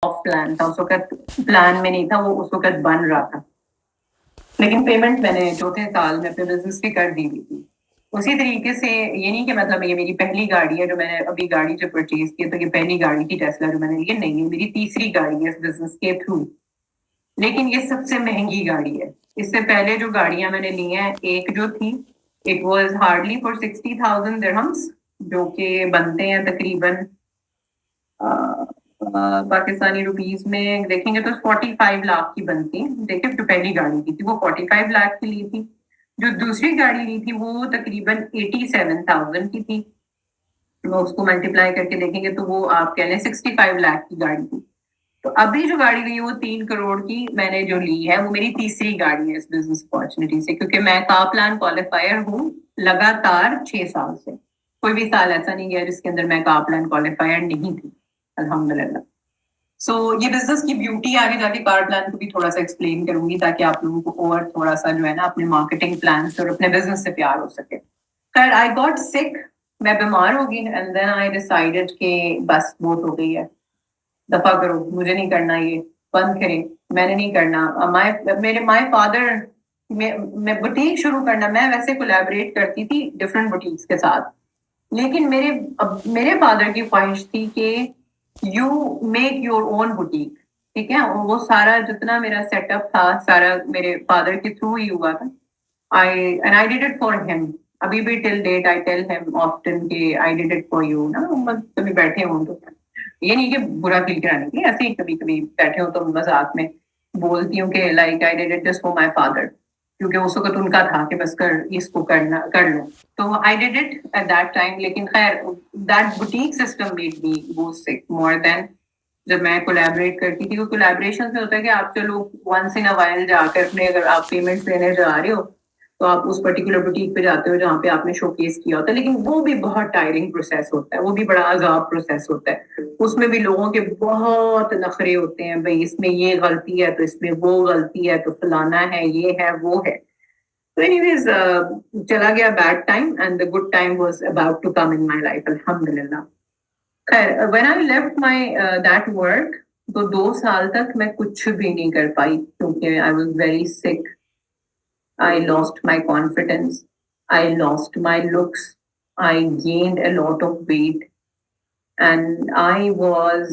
Of plan था, उस वक्त प्लान में नहीं था, वो उस वक्त बन रहा था। लेकिन पेमेंट मैंने चौथे साल में अपने बिजनेस की कर दी हुई थी। उसी तरीके से ये नहीं कि मतलब ये मेरी पहली गाड़ी है जो मैंने अभी गाड़ी जो परचेज की है, तो ये पहली गाड़ी थी टेस्ला जो मैंने ली है, नहीं, ये मेरी तीसरी गाड़ी है इस बिजनेस के थ्रू। लेकिन ये सबसे महंगी गाड़ी है। इससे पहले जो गाड़ियां मैंने ली हैं, एक जो थी, it was hardly for 60,000 dirhams, जो कि बनते हैं तकरीबन पाकिस्तानी रुपीज में देखेंगे तो 45 लाख की बनती है। देखिए, जो पहली गाड़ी की थी वो 45 लाख की ली थी। जो दूसरी गाड़ी ली थी वो तकरीबन 87,000 की थी। तो उसको मल्टीप्लाई करके देखेंगे तो वो आप कह लें 65 लाख की गाड़ी थी। तो अभी जो गाड़ी ली है वो 3 करोड़ की मैंने जो ली है, वो मेरी तीसरी गाड़ी है इस बिजनेस अपॉर्चुनिटी से, क्योंकि मैं कार प्लान क्वालिफायर हूँ लगातार 6 साल से। कोई भी साल ऐसा नहीं गया जिसके अंदर मैं कार प्लान क्वालिफायर नहीं थी, अल्हम्दुलिल्लाह। सो ये बिजनेस की ब्यूटी आगे जाके कार प्लान को भी थोड़ा सा एक्सप्लेन करूंगी, ताकि आप लोगों को और थोड़ा सा जो है ना अपने मार्केटिंग प्लान से और अपने बिजनेस से प्यार हो सके। खैर, आई गॉट सिक, मैं बीमार हो गई, एंड देन आई डिसाइडेड कि बस बहुत हो गई है, दफा करो, मुझे नहीं करना ये, बंद करें, मैंने नहीं करना। माय फादर, मैं बुटीक शुरू करना, मैं वैसे कोलैबोरेट करती थी डिफरेंट बुटीक्स के साथ, लेकिन मेरे फादर की ख्वाहिश थी कि you make your own boutique. ठीक है, और वो सारा जितना मेरा सेटअप था सारा मेरे फादर के थ्रू ही हुआ था। I did it for him. अभी भी till date I tell him often कि I did it for you ना, बस कभी बैठे हो तो, ये नहीं कि बुरा फील कराने के लिए, ऐसे ही कभी कभी बैठे हो तो मजाक में बोलती हूँ कि like I did it just for my father, क्योंकि उस वक्त उनका था कि बस कर, इसको करना कर लो। तो आई did it at that time. लेकिन खैर, that boutique system made me वो सिक मोर देन जब मैं कोलैबोरेट करती थी। वो कोलैबोरेशन में होता है कि आप चलो वंस इन अ वाइल जाकर अपने, अगर आप पेमेंट्स देने जा रहे हो तो आप उस पर्टिकुलर बुटीक पे जाते हो जहाँ पे आपने शोकेस किया होता है, लेकिन वो भी बहुत टायरिंग प्रोसेस होता है, वो भी बड़ा अजाब प्रोसेस होता है। उसमें भी लोगों के बहुत नखरे होते हैं, भाई इसमें ये गलती है तो इसमें वो गलती है तो फलाना है, ये है वो है। तो एनीवेज, चला गया bad time and the good time was about to come in my life, अल्हम्दुलिल्लाह। खैर, when I left my that work, तो 2 साल तक मैं कुछ भी नहीं कर पाई, क्योंकि I was very sick. I lost my confidence. I lost my looks. I gained a lot of weight and I was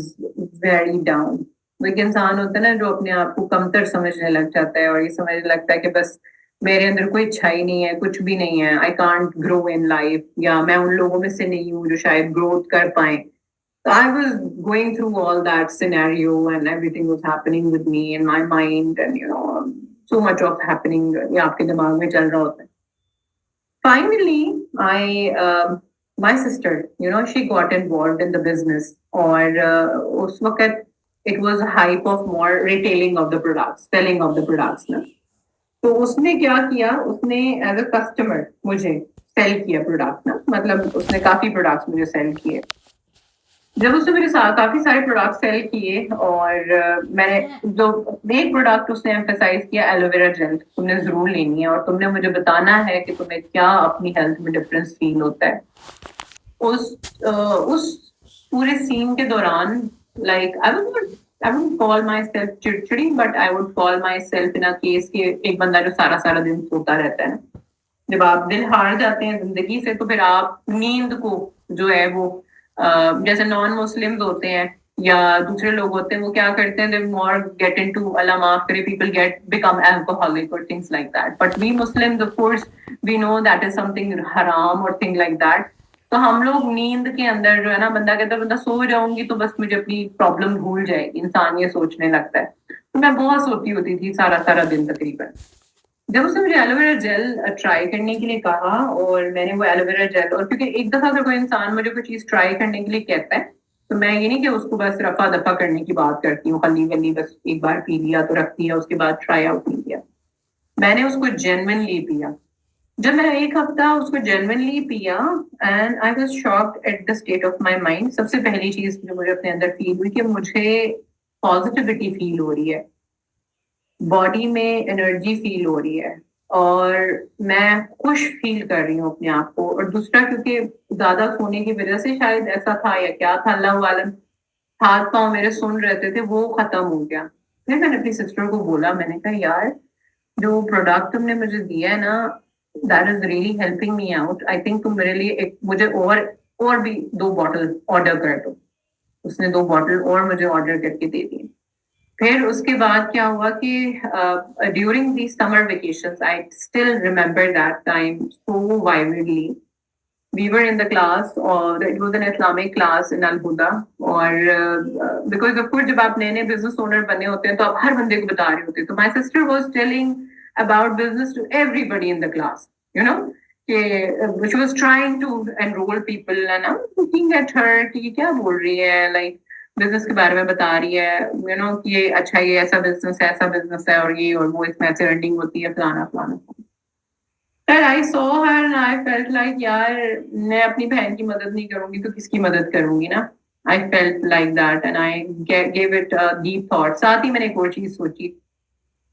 very down. वो एक इंसान होता है ना जो अपने आप को कमतर समझने लग जाता है और ये समझने लगता है कि बस मेरे अंदर कोई इच्छा ही नहीं है, कुछ भी नहीं है, I can't grow in life, या मैं उन लोगों में से नहीं हूँ जो शायद ग्रोथ कर पाए। So I was going through all that scenario and everything was happening with me in my mind, and so much of happening ये आपके दिमाग में चल रहा होता है. Finally, my sister, she got involved in the business, और उस वक्त it was a hype of more retailing of the products, selling of the products ना. तो उसने क्या किया, उसने एज अ कस्टमर मुझे सेल किया प्रोडक्ट ना, मतलब उसने काफी प्रोडक्ट्स मुझे सेल किए। जब उसने मेरे साथ काफी सारे प्रोडक्ट सेल किए, और मैंने जो एक प्रोडक्ट उसने एम्फेसाइज किया, एलोवेरा जेल तुमने जरूर लेनी है और तुमने मुझे बताना है कि तुम्हें क्या अपनी हेल्थ में डिफरेंस फील होता है। उस पूरे सीन के दौरान, like I would call myself चिड़चिड़ी, but I would call myself in a case कि एक बंदा जो सारा सारा दिन सोता रहता है ना, जब आप दिल हार जाते हैं जिंदगी से, तो फिर आप नींद को जो है वो जैसे नॉन मुस्लिम्स होते हैं या दूसरे लोग होते हैं, वो क्या करते हैं, दे मोर गेट इनटू, अल्लाह माफ करे, पीपल गेट बिकम अल्कोहलिक और things like that, but we Muslims of course we know that is something हराम और थिंग लाइक दैट। तो हम लोग नींद के अंदर जो है ना, बंदा कहता है बंदा सो जाऊंगी तो बस मुझे अपनी प्रॉब्लम भूल जाएगी, इंसान ये सोचने लगता है। तो मैं बहुत सोती होती थी सारा सारा दिन तकरीबन। जब उसने मुझे एलोवेरा जेल ट्राई करने के लिए कहा, और मैंने वो एलोवेरा जेल, और क्योंकि एक दफा अगर कोई इंसान मुझे कोई चीज ट्राई करने के लिए कहता है, तो मैं ये नहीं कि उसको बस रफा दफा करने की बात करती हूँ, खली वली बस एक बार पी लिया तो रख दिया, उसके बाद ट्राई आउट नहीं किया। मैंने उसको जेन्युइनली पिया। जब मैंने एक हफ्ता उसको जेन्युइनली पिया, and I was shocked at the state of my mind. सबसे पहली चीज जो मुझे अपने अंदर फील हुई कि मुझे पॉजिटिविटी फील हो रही है, बॉडी में एनर्जी फील हो रही है, और मैं खुश फील कर रही हूँ अपने आप को। और दूसरा, क्योंकि ज्यादा सोने की वजह से शायद ऐसा था या क्या था, अल्लाह आलम, हाथ पांव मेरे सुन रहते थे वो खत्म हो गया। फिर मैंने अपनी सिस्टर को बोला, मैंने कहा यार जो प्रोडक्ट तुमने मुझे दिया है ना, that is really helping me out, I think तुम मेरे लिए एक मुझे और भी 2 बॉटल ऑर्डर कर दो। उसने 2 बॉटल और मुझे ऑर्डर करके दे दिए। फिर उसके बाद क्या हुआ कि during the summer vacations I still remember that time so vividly. we were in the class और it was an Islamic class in Al Huda और because of course जब आप नए नए बिजनेस ओनर बने होते हैं तो आप हर बंदे को बता रहे होते हैं। तो my sister was telling about business to everybody in the class, you know, कि she was trying to enroll people and I'm looking at her कि ये क्या बोल रही है, like बिजनेस के बारे में बता रही है, you know, कि ये अच्छा ये ऐसा बिजनेस है और ये और वो इसमें ऐसे अर्निंग होती है फलाना फलाना। And I saw her and I felt like यार मैं अपनी बहन की मदद नहीं करूंगी तो किसकी मदद करूंगी ना। I felt like that and I gave it a deep thought। साथ ही मैंने एक और चीज सोची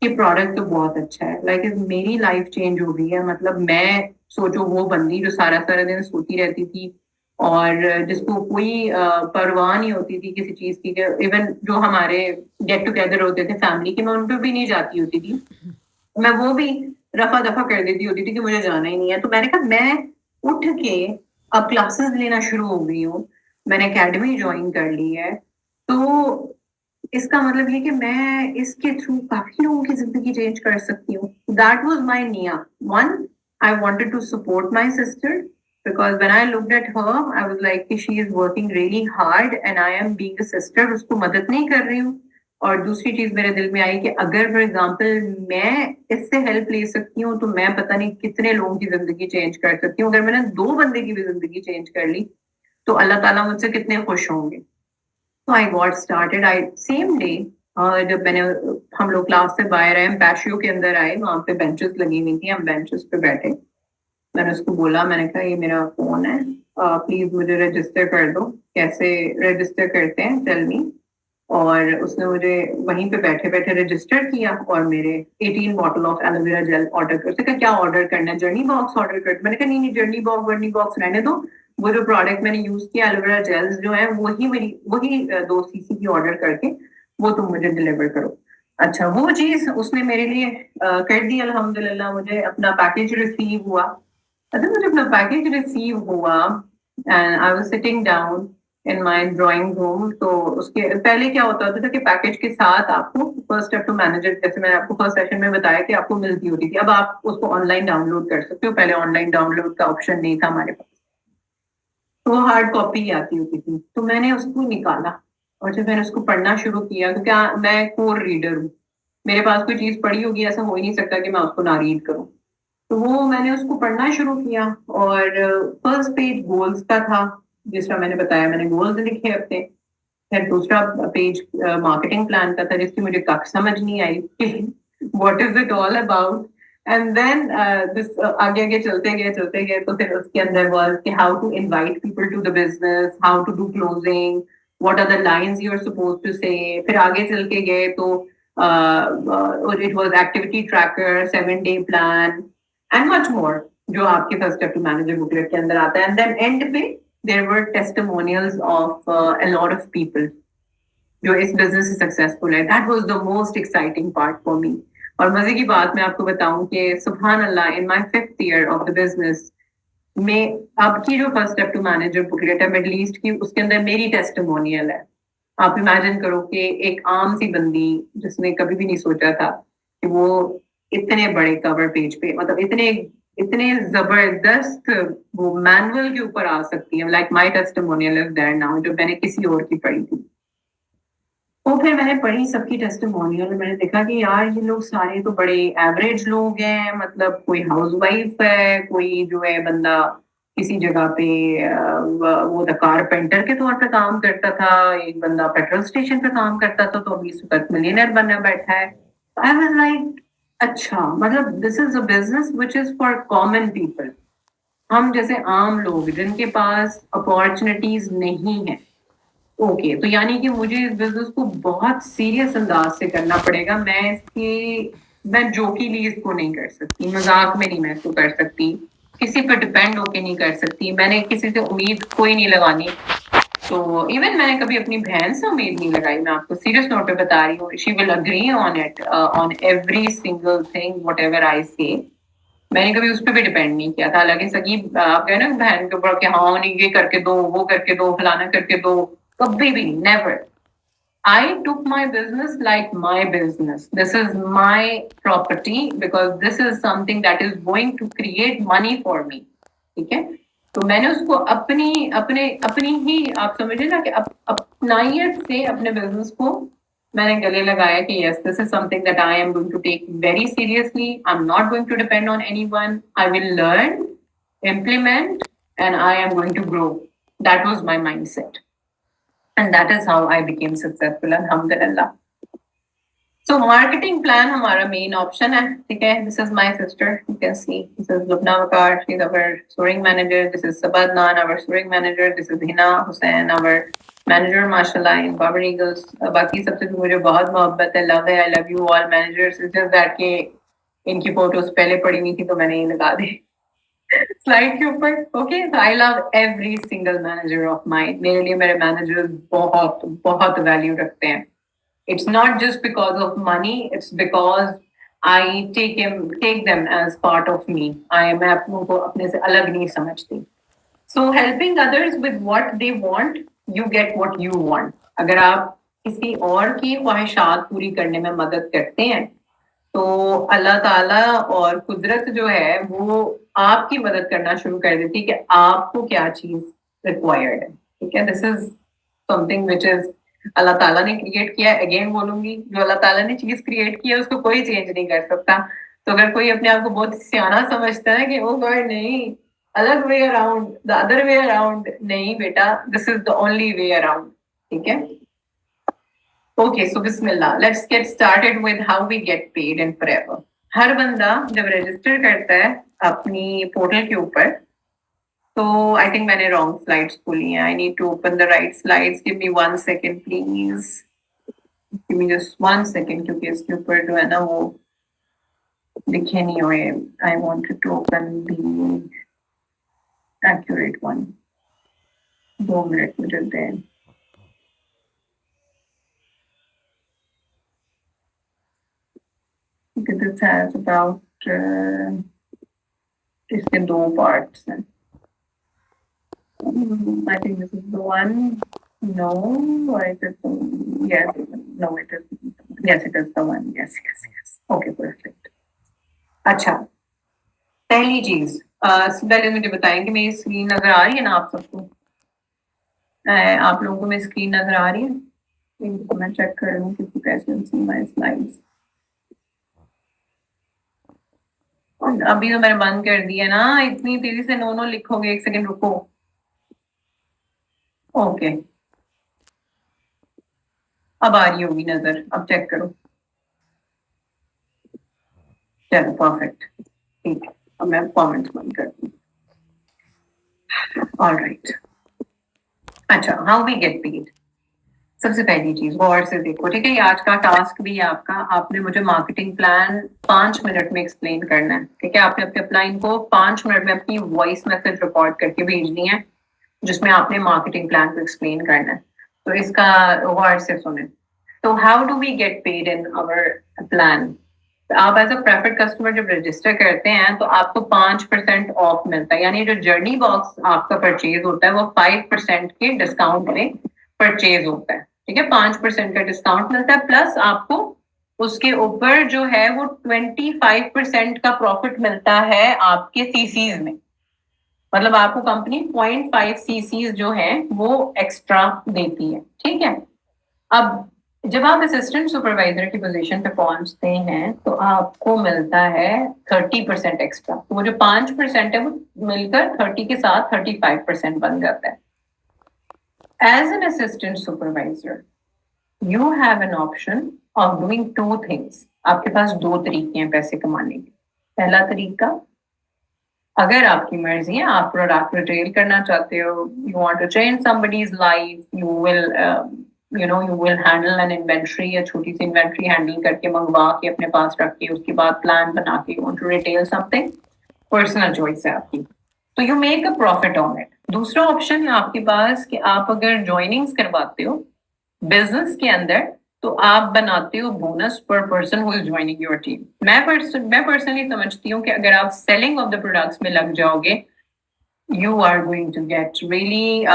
कि प्रोडक्ट तो बहुत अच्छा है, लाइक मेरी लाइफ चेंज हो गई है। मतलब मैं सोचो वो बंदी जो सारा सारा दिन सोती रहती थी और जिसको कोई परवाह नहीं होती थी किसी चीज की, इवन जो हमारे गेट टुगेदर होते थे फैमिली के, मैं उन पर भी नहीं जाती होती थी। मैं वो भी रफा दफा कर देती होती थी कि मुझे जाना ही नहीं है। तो मैंने कहा मैं उठ के अब क्लासेस लेना शुरू हो गई हूँ, मैंने एकेडमी ज्वाइन कर ली है। तो इसका मतलब ये कि मैं इसके थ्रू काफी लोगों की जिंदगी चेंज कर सकती हूँ। दैट वाज माय निया। One, I wanted to support my sister because when I looked at her I was like कि she is working really hard and I am being a sister, उसको मदद नहीं कर रही हूँ। और दूसरी चीज मेरे दिल में आई कि अगर फॉर एग्जाम्पल मैं इससे हेल्प ले सकती हूँ तो मैं पता नहीं कितने लोगों की जिंदगी चेंज कर सकती हूँ। अगर मैंने 2 बंदे की भी जिंदगी चेंज कर ली तो अल्लाह ताला मुझसे कितने खुश होंगे। तो I got started. I same day जब मैंने हम लोग क्लास से बाहर आए, हम पैशियो के अंदर आए, वहां पे बेंचेस लगी हुई थी, हम बेंचेस पे बैठे। मैंने उसको बोला, मैंने कहा ये मेरा फोन है, प्लीज मुझे रजिस्टर कर दो। कैसे रजिस्टर करते हैं टेल मी। और उसने मुझे वहीं पे बैठे बैठे रजिस्टर किया और मेरे 18 bottle of aloe vera gel order कर। उसने कहा क्या ऑर्डर करना है, जर्नी बॉक्स ऑर्डर कर। मैंने कहा नहीं नहीं, जर्नी बॉक्स रहने दो। वो जो प्रोडक्ट मैंने यूज किया एलोवेरा जेल्स जो है वही 2 सीसी की ऑर्डर करके वो तुम मुझे डिलीवर करो। अच्छा वो चीज उसने मेरे लिए कर दी अल्हम्दुलिल्लाह। मुझे अपना पैकेज रिसीव हुआ। अच्छा मुझे अपना पैकेज रिसीव हुआ and I was sitting down in my drawing room. तो उसके पहले क्या होता था कि पैकेज के साथ आपको फर्स्ट स्टेप टू मैनेजर, जैसे मैंने आपको फर्स्ट सेशन में बताया कि आपको मिलती होती थी। अब आप उसको ऑनलाइन डाउनलोड कर सकते हो, पहले ऑनलाइन डाउनलोड का ऑप्शन नहीं था हमारे पास, तो वो हार्ड कॉपी आती होती थी। तो मैंने उसको निकाला और जब मैंने उसको पढ़ना शुरू किया, क्योंकि मैं कोर रीडर हूँ, मेरे पास कोई चीज पढ़ी होगी ऐसा हो ही नहीं सकता कि मैं उसको ना रीड करूँ। तो वो मैंने उसको पढ़ना शुरू किया और फर्स्ट पेज गोल्स का था, जिस तरह मैंने बताया मैंने गोल्स लिखे अपने। फिर दूसरा पेज मार्केटिंग प्लान का था जिसकी मुझे कख समझ नहीं आई कि what is it all about. And then this आगे आगे चलते गए तो फिर उसके अंदर वाज कि how to invite people to the business, how to do closing, what are the lines you are supposed to say. फिर आगे चल के गए तो it was activity tracker, 7 day plan and much more जो आपके first step to manager booklet के अंदर आता है। एंड देन एंड पे there were testimonials of a lot of people जो इस बिजनेस से सक्सेसफुल है। That was the most exciting part for me. और मजे की बात मैं आपको बताऊं कि सुभान अल्लाह, in my 5th year of the business में अब की जो first step to manager booklet है मिडल ईस्ट की, उसके अंदर मेरी टेस्टिमोनियल है। आप इमेजिन करो कि एक आम सी बंदी जिसने कभी भी नहीं सोचा था कि वो इतने बड़े कवर पेज पे, मतलब इतने इतने जबरदस्त वो मैनुअल के ऊपर आ सकती है। Like my testimonial is there now, जो मैंने किसी और की पढ़ी थी। तो फिर मैंने पढ़ी सबकी टेस्टिमोनियल, मैंने देखा कि यार ये लोग सारे तो बड़े एवरेज लोग हैं। मतलब कोई हाउसवाइफ है, कोई जो है बंदा किसी जगह पे वो द कारपेंटर के तौर पे काम करता था, एक बंदा पेट्रोल स्टेशन पे काम करता था, तो अभी इस वक्त मिलियनर बनना बैठा है। आई वाज लाइक अच्छा, मतलब this is a business which is for common people. हम जैसे आम लोग जिनके पास अपॉर्चुनिटीज नहीं है। ओके, तो यानी कि मुझे इस बिजनेस को बहुत सीरियस अंदाज से करना पड़ेगा। मैं जोकीली इसको नहीं कर सकती, मजाक में नहीं मैं इसको कर सकती, किसी पर डिपेंड होके नहीं कर सकती, मैंने किसी से उम्मीद कोई नहीं लगानी तो इवन मैंने कभी अपनी बहन से उम्मीद नहीं लगाई, मैं आपको सीरियस नोट पे बता रही हूँ. She will agree on it, on every single thing what ever I से. मैंने कभी उस पर भी डिपेंड नहीं किया था. हालांकि सगी आप कहे ना बहन के ऊपर कि हाँ उन्हें ये करके दो, वो करके दो, फलाना करके दो, कभी भी never. I took my business like my business. This is my property because this is something that is going to create money for me. ठीक है. तो मैंने उसको अपनी अपने अपनी ही आप समझिए ना कि अपनाइयत से अपने बिजनेस को मैंने गले लगाया कि yes, this is something that I am going to take very seriously. I'm not going to depend on anyone. I will learn, implement, and I am going to grow. That was my mindset. And that is how I became successful, alhamdulillah. So marketing plan हमारा main option है, ठीक है. This is my sister, you can see. This is Lubna Wakar, she's our soaring manager. This is Sabad Nan, our soaring manager. This is Hina Hussain, our manager, mashallah, in Barber Eagles. बाकी सबसे तो मुझे बहुत मोहब्बत है, love है, I love you all managers. It's just that कि इनकी फोटोज पहले पड़ी हुई थी तो मैंने ये लगा दी स्लाइड के ऊपर. Okay, so I love every single manager of mine. मेरे लिए मेरे managers बहुत बहुत वैल्यू रखते हैं. It's not just because of money, it's because I take them as part of me. मैं अपनों को अपने से अलग नहीं समझती. So helping others with what they want, you get what you want. अगर आप किसी और की ख्वाहिशात पूरी करने में मदद करते हैं तो अल्लाह ताला और कुदरत जो है वो आपकी मदद करना शुरू कर देती है कि आपको क्या चीज रिक्वायर्ड है. ठीक है. This is something which is Allah ताला ने क्रिएट किया. अगेन बोलूंगी, जो अल्लाह ताला ने चीज क्रिएट की है उसको कोई चेंज नहीं कर सकता. तो अगर कोई अपने आप को बहुत सियाना समझता है कि ओ गॉड नहीं, अलग way around, the other way around, नहीं बेटा, this is the only way around. ठीक है. Okay, so Bismillah. Let's get started with how we get paid in Forever. हर बंदा जब रजिस्टर करता है अपनी पोर्टल के ऊपर, तो आई थिंक मैंने रॉन्ग स्लाइड्स खोली हैं. I need to open the right slides. Give me 1 second please. Give me just 1 second, क्योंकि इसके ऊपर जो है ना वो लिखे नहीं हुए. I wanted to open the accurate one. 2 minute में चलते हैं. Because this has about इसके 2 parts हैं. I think this is the one. No, or it is the, yes, no, it is, yes, it is the one. Yes. Okay, perfect. अच्छा, पहली चीज पहले मुझे बताएं कि मेरी स्क्रीन नजर आ रही है ना आप सबको? आप लोगों को मेरी स्क्रीन नजर आ रही है? मैं चेक कर लूँ क्योंकि कैसे सी माय स्लाइड्स. अभी तो मैंने बंद कर दिया ना. इतनी तेजी से नो लिखोगे, 1 सेकेंड रुको. ओके, अब आ रही होगी नजर. अब चेक करो. चलो परफेक्ट, ठीक है. अब मैं कमेंट्स बंद करती हूँ. ऑलराइट. अच्छा, हाउ वी गेट पेड. सबसे पहली चीज गौर से देखो, ठीक है. ये आज का टास्क भी है आपका. आपने मुझे मार्केटिंग प्लान 5 मिनट में एक्सप्लेन करना है. ठीक है. आपने अपने अपलाइन को 5 मिनट में अपनी वॉइस मैसेज रिकॉर्ड करके भेजनी है जिसमें आपने मार्केटिंग प्लान को एक्सप्लेन करना है. तो इसका गौर से सुने. तो how do we get paid in our plan. आप एज अ प्रेफर्ड कस्टमर जब रजिस्टर करते हैं तो आपको 5% ऑफ मिलता है. यानी जो जर्नी बॉक्स आपका परचेज होता है वो 5% के डिस्काउंट में परचेज होता है. ठीक है. 5% का डिस्काउंट मिलता है, प्लस आपको उसके ऊपर जो है वो 25% का प्रॉफिट मिलता है आपके सीसीज में. मतलब आपको कंपनी 0.5 सीसीज जो है वो एक्स्ट्रा देती है. ठीक है. अब जब आप असिस्टेंट सुपरवाइजर की पोजीशन पे पहुंचते हैं तो आपको मिलता है 30% एक्स्ट्रा. तो वो जो 5% है वो मिलकर 30 के साथ 35% बन जाता है. As an assistant supervisor, you have an option of doing 2 things. आपके पास 2 तरीके हैं पैसे कमाने के. पहला तरीका, अगर आपकी मर्जी है, आप प्रोडक्ट रिटेल करना चाहते हो, you want to change somebody's life, you will handle an inventory, या छोटी सी इन्वेंट्री हैंडल करके मंगवा के अपने पास रख के उसके बाद प्लान बना के you want to retail something. Personal choice है आपकी. तो you make a profit on it. दूसरा ऑप्शन है आपके पास कि आप अगर ज्वाइनिंग्स करवाते हो बिजनेस के अंदर, तो आप बनाते हो बोनस पर person who is joining your team. मैं पर्सनली समझती हूँ कि अगर आप सेलिंग ऑफ द प्रोडक्ट्स में लग जाओगे, you are going to get really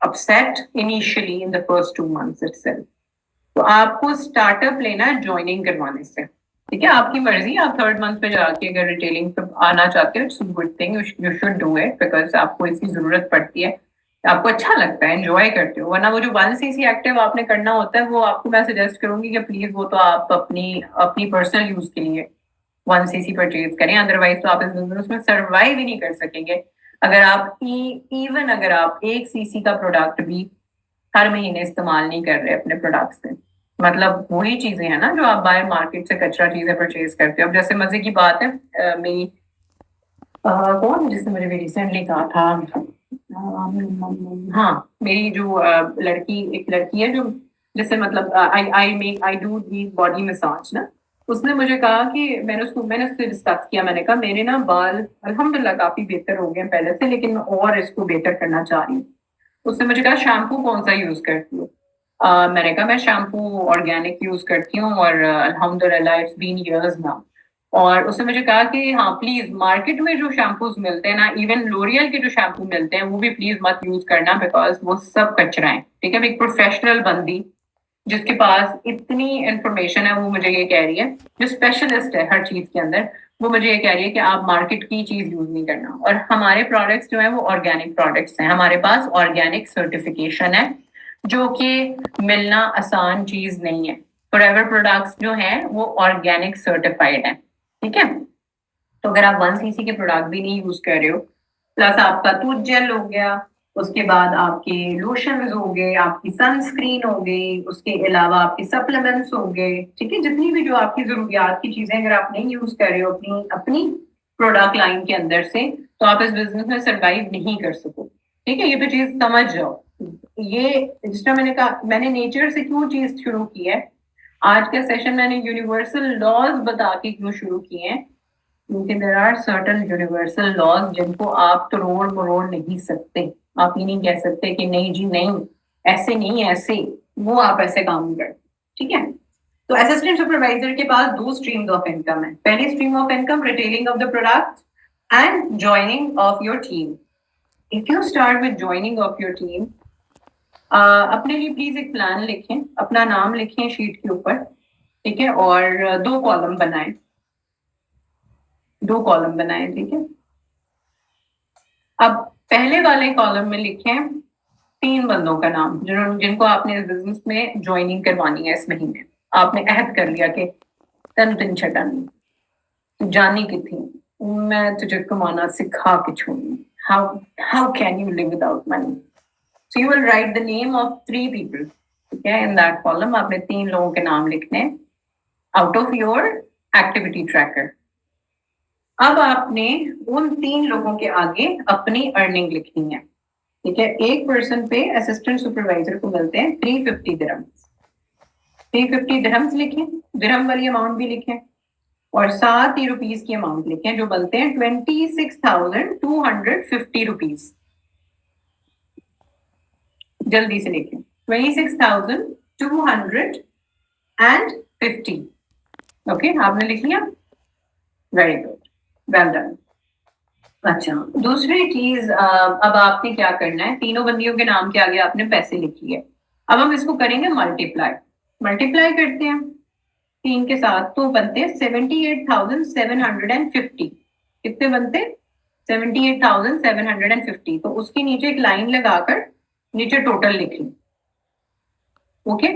upset initially in the first 2 months itself. तो आपको स्टार्टअप लेना है ज्वाइनिंग करवाने से, ठीक है? आपकी मर्जी, आप थर्ड मंथ पे जाके अगर रिटेलिंग पे आना चाहते हो, it's good thing, you should do it, because आपको इसकी जरूरत पड़ती है, आपको अच्छा लगता है, एंजॉय करते हो। वरना वो जो 1cc एक्टिव आपने करना होता है, वो आपको मैं सजेस्ट करूंगी कि प्लीज वो तो आप अपनी अपनी पर्सनल यूज के लिए 1cc परचेज करें, अदरवाइज तो आप इस बिजनेस में सर्वाइव ही नहीं कर सकेंगे अगर आप इवन अगर आप 1cc का प्रोडक्ट भी हर महीने इस्तेमाल नहीं कर रहे अपने प्रोडक्ट से। मतलब वही चीजें हैं ना जो आप बाहर मार्केट से कचरा चीजें परचेज करते हो। अब जैसे मजे की बात है, मेरी कौन जिसने मुझे भी रिसेंटली कहा था, हाँ, मेरी जो लड़की, एक लड़की है जो, जैसे मतलब I do the body massage ना, उसने मुझे कहा कि मैंने उससे डिस्कस किया, मैंने कहा मेरे ना बाल अल्हम्दुलिल्लाह काफी बेहतर हो गए हैं पहले से, लेकिन मैं और इसको बेहतर करना चाह रही हूँ। उसने मुझे कहा शैम्पू कौन सा यूज करती हूँ? मैंने कहा मैं शैम्पू ऑर्गेनिक यूज करती हूँ और अल्हम्दुलिल्लाह इट्स बीन इयर्स नाउ। और उसने मुझे कहा कि हाँ प्लीज मार्केट में जो शैम्पूज मिलते हैं ना, इवन लोरियल के जो शैम्पू मिलते हैं, वो भी प्लीज मत यूज करना, बिकॉज वो सब कचरा है, ठीक है? एक प्रोफेशनल बंदी जिसके पास इतनी इंफॉर्मेशन है, वो मुझे ये कह रही है, जो स्पेशलिस्ट है हर चीज के अंदर, वो मुझे ये कह रही है कि आप मार्केट की चीज यूज नहीं करना। और हमारे प्रोडक्ट्स जो है वो ऑर्गेनिक प्रोडक्ट्स हैं, हमारे पास ऑर्गेनिक सर्टिफिकेशन है, जो कि मिलना आसान चीज नहीं है। फॉरएवर प्रोडक्ट्स जो हैं वो ऑर्गेनिक सर्टिफाइड है, ठीक है? तो अगर आप 1cc के प्रोडक्ट भी नहीं यूज कर रहे हो, प्लस आपका टूथ जेल हो गया, उसके बाद आपके लोशंस हो गए, आपकी सनस्क्रीन हो गई, उसके अलावा आपके सप्लीमेंट्स हो गए, ठीक है? जितनी भी जो आपकी जरूरियात की चीजें अगर आप नहीं यूज कर रहे हो अपनी अपनी प्रोडक्ट लाइन के अंदर से, तो आप इस बिजनेस में सरवाइव नहीं कर सको, ठीक है? ये तो चीज समझ जाओ। ये जिस तरह मैंने कहा, मैंने नेचर से क्यों चीज शुरू की है, आज का सेशन मैंने यूनिवर्सल लॉज बता के क्यों शुरू किए हैं, क्योंकि there are certain universal laws जिनको आप तोड़ मरोड़ नहीं सकते। आप ये नहीं कह सकते कि नहीं जी नहीं, ऐसे नहीं ऐसे, वो आप ऐसे काम नहीं करते, ठीक है? तो असिस्टेंट सुपरवाइजर के पास दो स्ट्रीम्स ऑफ इनकम है। पहली stream of income retailing of the product and joining of your team. If you start with joining of your team, अपने लिए प्लीज एक प्लान लिखें, अपना नाम लिखें शीट के ऊपर, ठीक है? और दो कॉलम बनाएं, दो कॉलम बनाएं, ठीक है? अब पहले वाले कॉलम में लिखें 3 बंदों का नाम जिनको आपने इस बिजनेस में ज्वाइनिंग करवानी है इस महीने। आपने अहद कर लिया कि तन तीन छटा नहीं, तू जानी की थी, मैं तुझे कमाना सिखा के छोड़ूंगी। How how can you live without money? So you will write the name of 3 people, ठीक है? इन दैट कॉलम आपने 3 लोगों के नाम लिखने out of your activity tracker. अब आपने उन 3 लोगों के आगे अपनी अर्निंग लिखनी है, ठीक है? एक पर्सन पे असिस्टेंट सुपरवाइजर को मिलते हैं 350 दिरहम्स। 350 दिरहम्स लिखें, दिरहम वाली अमाउंट भी लिखें, और साथ ही रुपीज की अमाउंट लिखें जो बनते हैं 26,250 रुपीज। जल्दी से लिखें 26,250। ओके, आपने लिख लिया? Very good, well done. अच्छा, दूसरी चीज, अब आपने क्या करना है, तीनों बंदियों के नाम के आगे आपने पैसे लिख लिए। अब हम इसको करेंगे मल्टीप्लाई। मल्टीप्लाई करते हैं 3 के साथ, तो बनते हैं 78,750। कितने बनते? 78,750। तो उसके नीचे एक लाइन लगाकर नीचे टोटल लिख ली, ओके?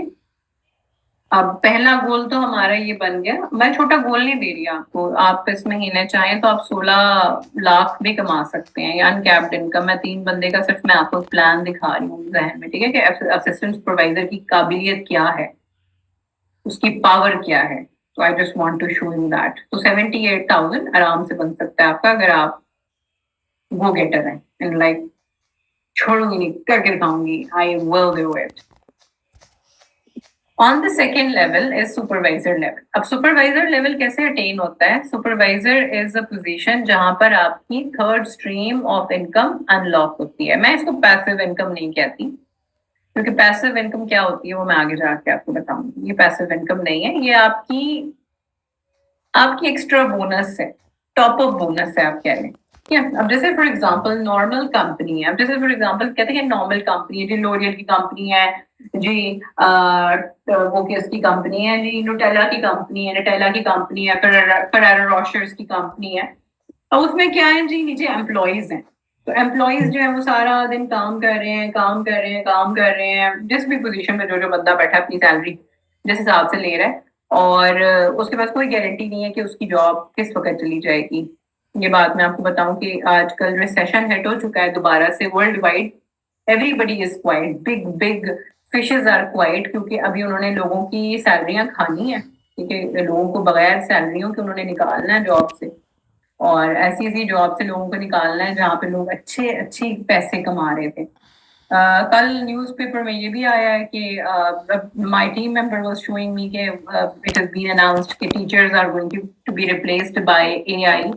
अब पहला गोल तो हमारा ये बन गया। मैं छोटा गोल नहीं दे रही आपको, आप इस महीने चाहें तो आप 16 लाख भी कमा सकते हैं, या अनकैप्ड इनकम। मैं 3 बंदे का सिर्फ मैं आपको प्लान दिखा रही हूँ जहन में, ठीक है? कि असिस्टेंट सुपरवाइजर की काबिलियत क्या है, उसकी पावर क्या है। तो I just want to show you that. तो 78,000 आराम से बन सकता है आपका, अगर आप गो गेटर हैं इन लाइफ। छोड़ूंगी नहीं, करके दिखाऊंगी, I will do it. On the second level is supervisor level. अब सुपरवाइजर लेवल कैसे अटेन होता है? सुपरवाइजर इज अ पोजीशन जहां पर आपकी third stream of income unlock होती है। मैं इसको पैसिव इनकम नहीं कहती, क्योंकि पैसिव इनकम क्या होती है वो मैं आगे जाके आपको बताऊंगी। ये पैसिव इनकम नहीं है, ये आपकी आपकी एक्स्ट्रा बोनस है, टॉप अप बोनस है आप कह लें। अब जैसे फॉर एग्जांपल नॉर्मल कंपनी है, अब जैसे फॉर एग्जांपल कहते हैं नॉर्मल कंपनी है जी, लोरियल की कंपनी है जी, वो किसकी कंपनी है जी, नुटेला की कंपनी है, नटेला की कंपनी है, फरेरो रोशर्स की कंपनी है। और उसमें क्या है जी, नीचे एम्प्लॉयज हैं। तो एम्प्लॉयज जो है वो सारा दिन काम कर रहे हैं, काम कर रहे हैं, काम कर रहे हैं, जिस भी पोजीशन में जो जो बंदा बैठा है अपनी सैलरी जिस हिसाब से ले रहा है, और उसके पास कोई गारंटी नहीं है कि उसकी जॉब किस वक्त चली जाएगी। ये बात मैं आपको बताऊं कि आजकल रिसेशन हिट हो चुका है दोबारा से world wide. Everybody is quiet, big big fishes are quiet, क्योंकि अभी उन्होंने लोगों की सैलरियां खानी है, ठीक है, लोगों को बगैर सैलरियों के उन्होंने निकालना है जॉब से, और ऐसी ऐसी जॉब से लोगों को निकालना है जहाँ पे लोग अच्छे अच्छे पैसे कमा रहे थे। कल न्यूज़पेपर में ये भी आया है कि my team member was showing me कि इट हैज बीन अनाउंस्ड कि teachers are going to be replaced by AI.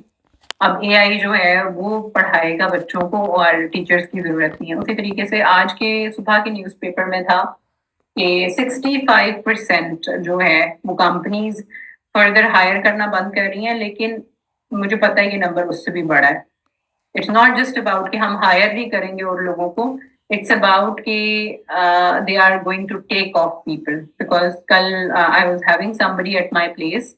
अब एआई जो है वो पढ़ाएगा बच्चों को और टीचर्स की जरूरत नहीं है। उसी तरीके से आज के सुबह के न्यूज़पेपर में था कि 65% जो है वो कंपनीज फर्दर हायर करना बंद कर रही हैं, लेकिन मुझे पता है ये नंबर उससे भी बड़ा है। इट्स नॉट जस्ट अबाउट कि हम हायर नहीं करेंगे और लोगों को, इट्स अबाउट कि they are going to take of people. Because कल I was having somebody at my place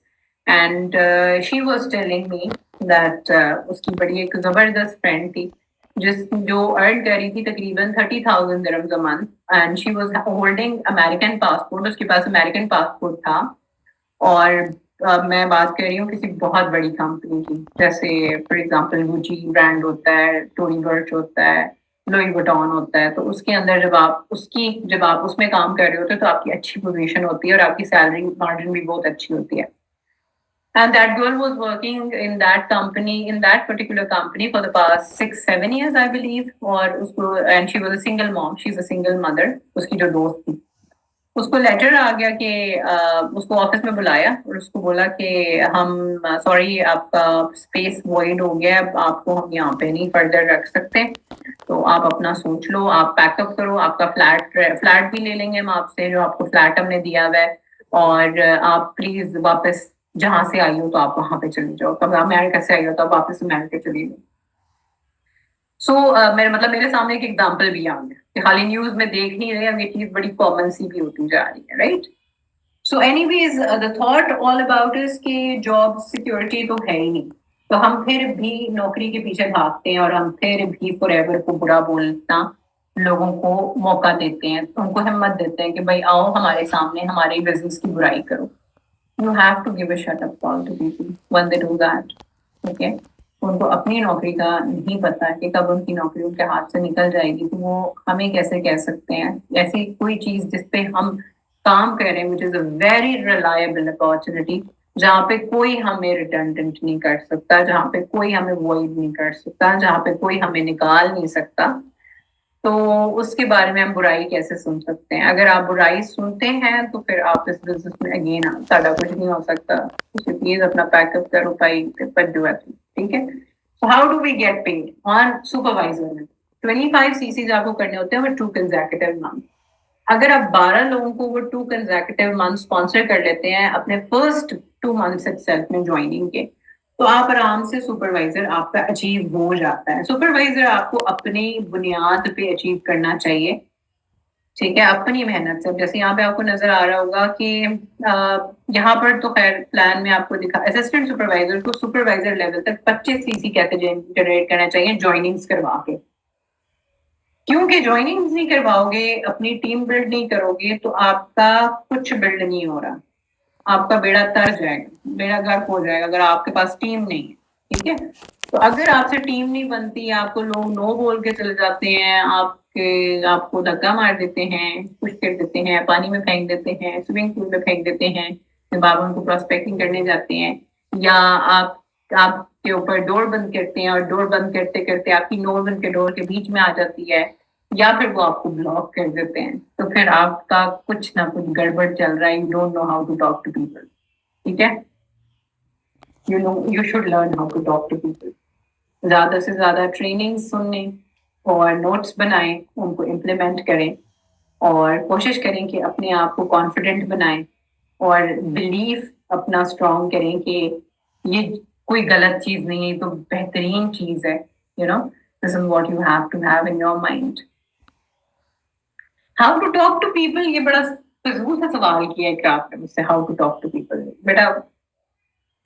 and she was telling me that उसकी बड़ी एक जबरदस्त फ्रेंड थी जिस जो अर्न कर रही थी तकरीबन 30,000 dirhams a month, and she was holding American passport, उसके पास अमेरिकन पासपोर्ट था। और मैं बात कर रही हूँ किसी बहुत बड़ी कंपनी की, जैसे फॉर एग्जांपल गुची ब्रांड होता है, टोनी बर्च होता है, लुई वुइटन होता है। तो उसके अंदर जब आप उसमें काम कर रहे होते हो तो आपकी अच्छी पोजीशन होती है और आपकी सैलरी मार्जिन भी बहुत अच्छी होती है। And that girl was working in that company, in that particular company for the past 6-7 years, I believe. और उसको and she was a single mom, she's a single mother. उसकी जो दोस्त थी, उसको लेटर आ गया कि उसको ऑफिस में बुलाया और उसको बोला कि हम सॉरी आपका स्पेस वॉइड हो गया, आपको हम यहाँ पे नहीं फर्दर रख सकते, तो आप अपना सोच लो, आप पैकअप करो, आपका फ्लैट भी ले लेंगे हम आपसे, जो आपको फ्लैट हमने दिया हुआ है, और आप प्लीज वापस जहां से आई हो तो आप वहां पे चले जाओ, कब अमेरिका से आई हो तो आप वापस अमेरिका चली जाओ। सो मेरे मतलब मेरे सामने एक एग्जांपल भी आ गया कि खाली न्यूज में देख नहीं रहे, अब ये चीज बड़ी कॉमन सी भी होती जा रही है, right? So anyways the thought all about is कि जॉब सिक्योरिटी तो है ही नहीं, तो हम फिर भी नौकरी के पीछे भागते हैं और हम फिर भी फॉरएवर को बुरा बोलना लोगों को मौका देते हैं, उनको हिम्मत देते हैं कि भाई आओ हमारे सामने हमारे बिजनेस की बुराई करो। You have to give a shut up call to people when they do that, okay? उनको अपनी नौकरी का नहीं पता कि कब उनकी नौकरी उनके हाथ से निकल जाएगी, तो वो हमें कैसे कह सकते हैं ऐसी कोई चीज जिसपे हम काम कर रहे हैं, which is a very reliable opportunity, जहाँ पे कोई हमें रिडंडेंट नहीं कर सकता, जहाँ पे कोई हमें वॉइड नहीं कर सकता, जहाँ पे कोई हमें निकाल नहीं सकता, तो उसके बारे में हम बुराई कैसे सुन सकते हैं? अगर आप बुराई सुनते हैं तो फिर आप इस बिजनेस में अगेन साਡਾ कुछ नहीं हो सकता। प्लीज अपना पैकअप करो भाई, पर डू इट, ठीक है? So how do we get paid on supervisor में? 25 सीसीज आपको करने होते हैं और 2 कंसेक्यूटिव मंथ। अगर आप 12 लोगों को वो 2 कंसेक्यूटिव मंथ स्पॉन्सर कर लेते हैं अपने फर्स्ट 2 मंथ्स इटसेल्फ में ज्वाइनिंग के, तो आप आराम से सुपरवाइजर आपका अचीव हो जाता है। सुपरवाइजर आपको अपनी बुनियाद पे अचीव करना चाहिए, ठीक है, अपनी मेहनत से। जैसे यहाँ पे आपको नजर आ रहा होगा कि यहाँ पर तो खैर प्लान में आपको दिखा असिस्टेंट सुपरवाइजर को सुपरवाइजर लेवल तक 25 सीसी कैसे जनरेट करना चाहिए ज्वाइनिंग्स करवा के, क्योंकि ज्वाइनिंग्स नहीं करवाओगे, अपनी टीम बिल्ड नहीं करोगे, तो आपका कुछ बिल्ड नहीं हो रहा, आपका बेड़ा तर जाएगा, बेड़ा गर्क हो जाएगा अगर आपके पास टीम नहीं है, ठीक है? तो अगर आपसे टीम नहीं बनती, आपको लोग नो बोल के चले जाते हैं, आपको धक्का मार देते हैं, पुश कर देते हैं, पानी में फेंक देते हैं, स्विमिंग पूल में फेंक देते हैं जब आप उनको प्रोस्पेक्टिंग करने जाते हैं, या आपके ऊपर डोर बंद करते हैं और डोर बंद करते करते आपकी नोज उनके डोर के बीच में आ जाती है, या फिर वो आपको ब्लॉक कर देते हैं, तो फिर आपका कुछ ना कुछ गड़बड़ चल रहा है, you don't know how to talk to people. ठीक है, you should learn how to talk to people. ज्यादा से ज्यादा ट्रेनिंग सुनने और नोट्स बनाएं, उनको इम्प्लीमेंट करें और कोशिश करें कि अपने आप को कॉन्फिडेंट बनाएं और बिलीफ अपना स्ट्रॉन्ग करें कि ये कोई गलत चीज नहीं है, तो बेहतरीन चीज है। You know, this is what you have to have in your mind. How to talk to people, ये बड़ा फजूल सा सवाल किया है कि आपने मुझसे, how to talk to people. बेटा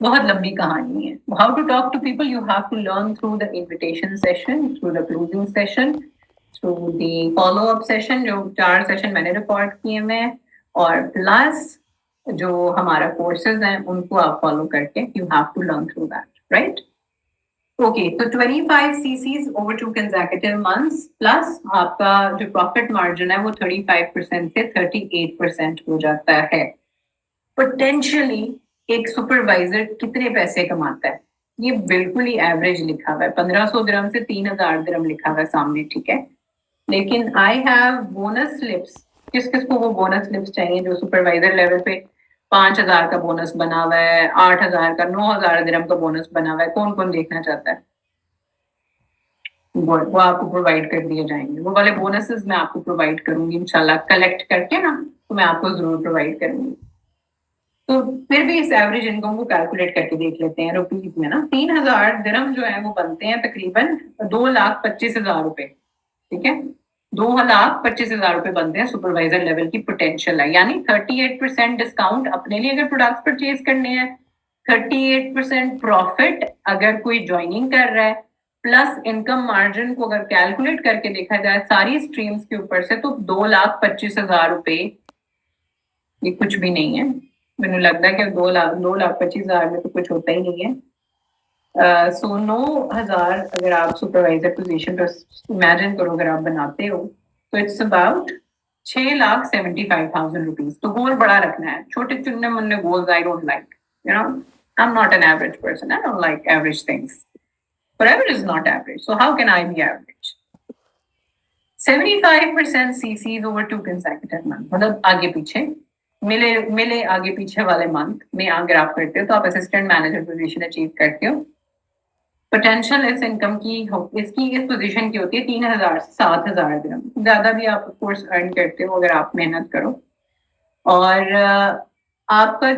बहुत लंबी कहानी है। How to talk to people you have to learn through the invitation session, through the closing session, through the follow up session, जो 4 सेशन मैंने रिकॉर्ड किए हुए हैं, और प्लस जो हमारा कोर्सेज हैं उनको आप फॉलो करके you have to learn through that, right? Okay, तो 25 CCs over 2 consecutive months plus आपका जो प्रॉफिट मार्जिन है वो 35% से 38% हो जाता है। पोटेंशियली एक सुपरवाइजर कितने पैसे कमाता है, ये बिल्कुल ही एवरेज लिखा हुआ है, 1500 दिरहम से 3000 दिरहम लिखा हुआ है सामने, ठीक है। लेकिन आई हैव बोनस स्लिप्स, किस किस को वो बोनस स्लिप्स चाहिए जो सुपरवाइजर लेवल पे 5000 का बोनस बना हुआ है, 8000 का, 9000 दिरहम का बोनस बना हुआ है, कौन कौन देखना चाहता है? वो आपको प्रोवाइड कर दिए जाएंगे, वो वाले बोनसेस मैं आपको प्रोवाइड करूंगी इंशाल्लाह, कलेक्ट करके ना, तो मैं आपको जरूर प्रोवाइड करूंगी। तो फिर भी इस एवरेज इनकम को कैलकुलेट करके देख लेते हैं रुपीज में ना। 3000 दिरहम जो है वो बनते हैं तकरीबन 2,25,000 रुपए, ठीक है। 2,25,000 रुपए बनते हैं, सुपरवाइजर लेवल की पोटेंशियल है, यानी 38% डिस्काउंट अपने लिए अगर प्रोडक्ट्स परचेज करने हैं, 38% प्रॉफिट अगर कोई ज्वाइनिंग कर रहा है, प्लस इनकम मार्जिन को अगर कैलकुलेट करके देखा जाए सारी स्ट्रीम्स के ऊपर से, तो 2,25,000 रुपए ये कुछ भी नहीं है। मैंने लगता है कि 2,25,000 में तो कुछ होता ही नहीं है। सो 9,000 अगर आप सुपरवाइजर पोजीशन पर इमेजिन करो, अगर आप बनाते हो, तो इट्स अबाउट 6,75,000 रुपीज। तो गोल बड़ा रखना है, छोटे चुनने मुन्ने goals I don't like, you know, I am not an average person, I don't like average things, but average is not average, so how can I be average? 75% CCs over 2 consecutive months, मतलब आगे पीछे मिले मिले आगे पीछे वाले month में अगर आप करते हो तो आप असिस्टेंट मैनेजर पोजीशन अचीव करते हो। पोटेंशियल इस इनकम की इसकी इस पोजीशन की होती है 3,000 से 7,000 दिरहम, ज्यादा भी आप कोर्स अर्न करते हो अगर आप मेहनत करो। और आपका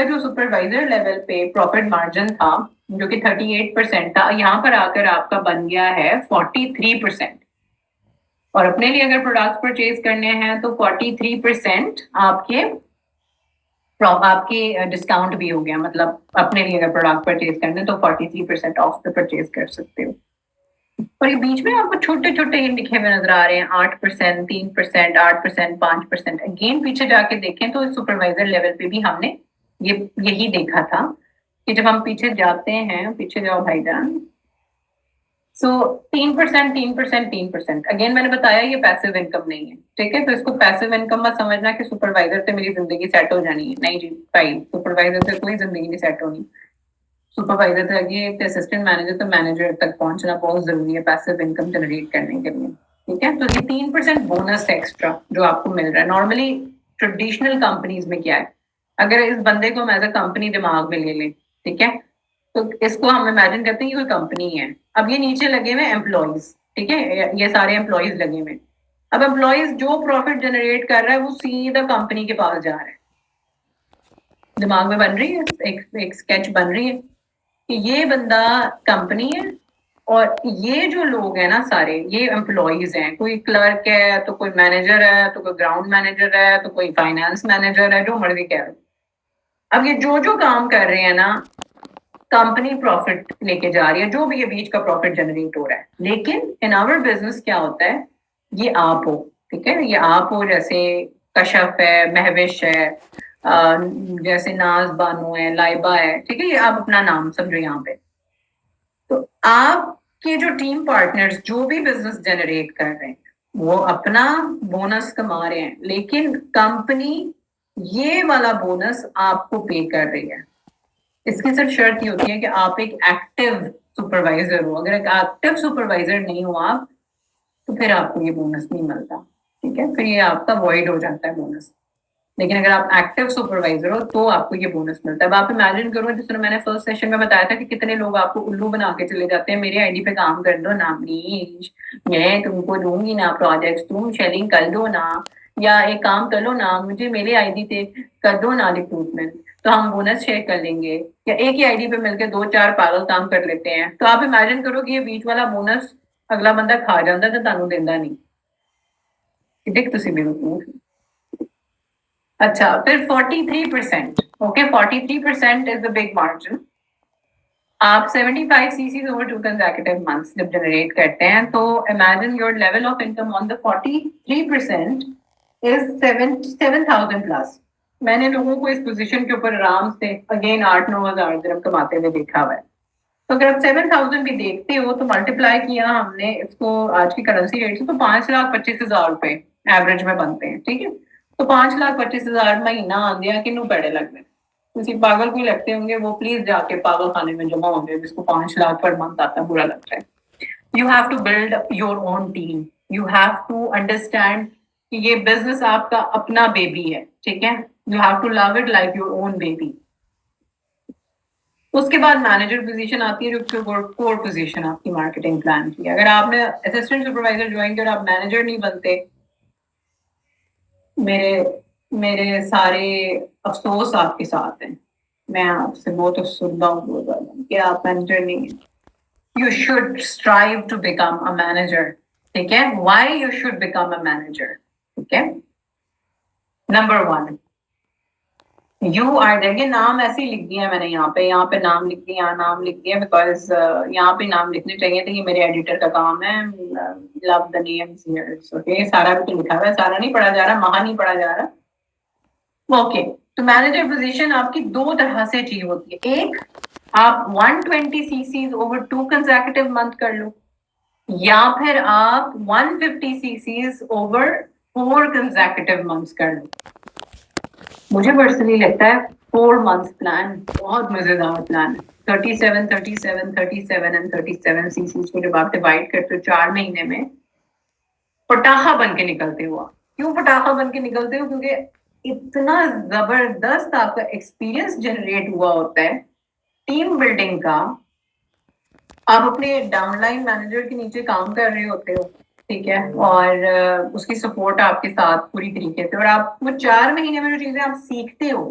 जो सुपरवाइजर लेवल पे प्रॉफिट मार्जिन था जो कि 38% था, यहाँ पर आकर आपका बन गया है 43%। और अपने लिए अगर प्रोडक्ट परचेज करने हैं तो 43% आपके डिस्काउंट भी हो गया, मतलब अपने लिए अगर प्रोडक्ट परचेज करने तो 43% ऑफ पे परचेज कर सकते हो। और ये बीच में आपको छोटे छोटे ये लिखे हुए नजर आ रहे हैं, 8%, 3%, 8%, 5%। अगेन पीछे जाके देखें तो सुपरवाइजर लेवल पे भी हमने ये यही देखा था कि जब हम पीछे जाते हैं, पीछे जाओ भाईजान, सो 3%, 3%, 3%। अगेन मैंने बताया ये पैसिव इनकम नहीं है, ठीक है। तो इसको पैसिव इनकम मत समझना कि सुपरवाइजर से मेरी जिंदगी सेट हो जानी है, नहीं जी भाई, सुपरवाइजर से कोई जिंदगी नहीं सेट होनी। सुपरवाइजर से आगे असिस्टेंट मैनेजर तो मैनेजर तक पहुंचना बहुत जरूरी है पैसिव इनकम जनरेट करने के लिए, ठीक है। तो ये 3% बोनस एक्स्ट्रा जो आपको मिल रहा है। नॉर्मली ट्रेडिशनल कंपनीज में क्या है, अगर इस बंदे को हम एज अ कंपनी दिमाग में ले लें, ठीक है, तो इसको हम इमेजिन करते हैं कि कोई कंपनी है। अब ये नीचे लगे हुए एम्प्लॉयज, ठीक है, ये सारे एम्प्लॉयज लगे हुए। अब एम्प्लॉयज जो प्रॉफिट जनरेट कर रहा है वो सीधा कंपनी के पास जा रहा है। दिमाग में बन रही है एक स्केच बन रही है कि ये बंदा कंपनी है और ये जो लोग हैं ना सारे ये एम्प्लॉयज हैं, कोई क्लर्क है तो कोई मैनेजर है तो कोई ग्राउंड मैनेजर है तो कोई फाइनेंस मैनेजर है, जो मर्जी कह रहे। अब ये जो जो काम कर रहे हैं ना, कंपनी प्रॉफिट लेके जा रही है, जो भी ये बीच का प्रॉफिट जनरेट हो रहा है। लेकिन इन आवर बिजनेस क्या होता है, ये आप हो, ठीक है, ये आप हो, जैसे कशफ है, महविश है, जैसे नाज बानो है, लाइबा है, ठीक है, ये आप अपना नाम समझो यहाँ पे। तो आपके जो टीम पार्टनर्स जो भी बिजनेस जनरेट कर रहे हैं वो अपना बोनस कमा रहे हैं, लेकिन कंपनी ये वाला बोनस आपको पे कर रही है। इसकी सिर्फ शर्त ये होती है कि आप एक एक्टिव सुपरवाइजर हो। अगर एक एक्टिव सुपरवाइजर नहीं हो आप, तो फिर आपको ये बोनस नहीं मिलता, ठीक है, फिर ये आपका वॉइड हो जाता है बोनस। लेकिन अगर आप एक्टिव सुपरवाइजर हो तो आपको ये बोनस मिलता है। अब आप इमेजिन करो, जिस तरह मैंने फर्स्ट सेशन में बताया था कि कितने लोग आपको उल्लू बना के चले जाते हैं, मेरे आईडी पे काम कर दो ना प्लीज, मैं तुमको दूंगी ना प्रोजेक्ट, तुम शेयरिंग कर दो ना, या एक काम कर लो ना, मुझे मेरे आईडी पे कर दो ना रिक्रूटमेंट, तो हम बोनस शेयर कर लेंगे। या एक ही आईडी पे मिलकर दो चार पागल काम कर लेते हैं, तो आप इमेजिन करो कि ये बीच वाला बोनस अगला बंदा खा जाता तो ਤੁਹਾਨੂੰ ਦਿੰਦਾ नहीं। देख ਤੁਸੀਂ बेवकूफ। अच्छा, फिर 43%, okay, 43% is the big margin. आप 75 सीसीज ओवर 2 कंसेक्यूटिव मंथ्स जब जनरेट करते हैं, तो imagine your level of income on the 43% is 7,000 plus. मैंने लोगों को इस पोजीशन के ऊपर आराम से अगेन 8-9 हज़ार दिरहम कमाते हुए देखा हुआ है। तो अगर आप 7,000 भी देखते हो तो मल्टीप्लाई किया हमने इसको आज की करेंसी रेट से, तो 5,25,000 रुपए एवरेज में बनते हैं, ठीक है। तो 5,25,000 महीना आंदिया किन्नू पैड़े लगते हैं। किसी पागल को लगते होंगे, वो प्लीज जाके पागल खाने में जमा होंगे जिसको 5 लाख पर मंथ आता है, बुरा लगता है। You have to build your own team, you have to understand कि ये बिजनेस आपका अपना बेबी है, ठीक है। You have to love it like your own baby. उसके बाद मैनेजर पोजीशन आती है, जो कोर पोजीशन आपकी मार्केटिंग प्लान की। अगर आपने असिस्टेंट सुपरवाइजर ज्वाइन किया और आप मैनेजर नहीं बनते, मेरे मेरे सारे अफसोस आपके साथ हैं। मैं आपसे बहुत अफसरदा हूँ कि आप मैनेजर नहीं है। You should strive to become a manager, ठीक है। Why you should become a manager, ठीक है। नंबर 1, यू आर, देखिए नाम ऐसे ही लिख दिया मैंने यहाँ पे नाम लिख दिया, नाम लिख दिया बिकॉज यहाँ पे नाम लिखने चाहिए थे, ये मेरे एडिटर का काम है। Love the names here, okay, सारा भी तो लिखा हुआ है, सारा नहीं पढ़ा जा रहा, महा नहीं पढ़ा जा रहा, ओके। तो मैनेजर पोजीशन आपकी दो तरह से अचीव होती है। एक, आप 120 सीसीज ओवर 2 कंसेक्यूटिव मंथ कर लो, या फिर आप 150 सीसीज ओवर 4 कंसेक्यूटिव मंथ्स कर लो। मुझे पर्सनली लगता है 4 मंथ प्लान बहुत मजेदार प्लान है। 37, 37, 37 एंड 37 सीसीज को जब आप डिवाइड करते हो 4 महीने में, पटाखा बन के निकलते हो आप। क्यों पटाखा बन के निकलते हो? क्योंकि इतना जबरदस्त आपका एक्सपीरियंस जनरेट हुआ होता है टीम बिल्डिंग का। आप अपने डाउनलाइन मैनेजर के नीचे काम कर रहे होते हो, ठीक है, और उसकी सपोर्ट आपके साथ पूरी तरीके से, और आप वो 4 महीने में जो चीजें आप सीखते हो,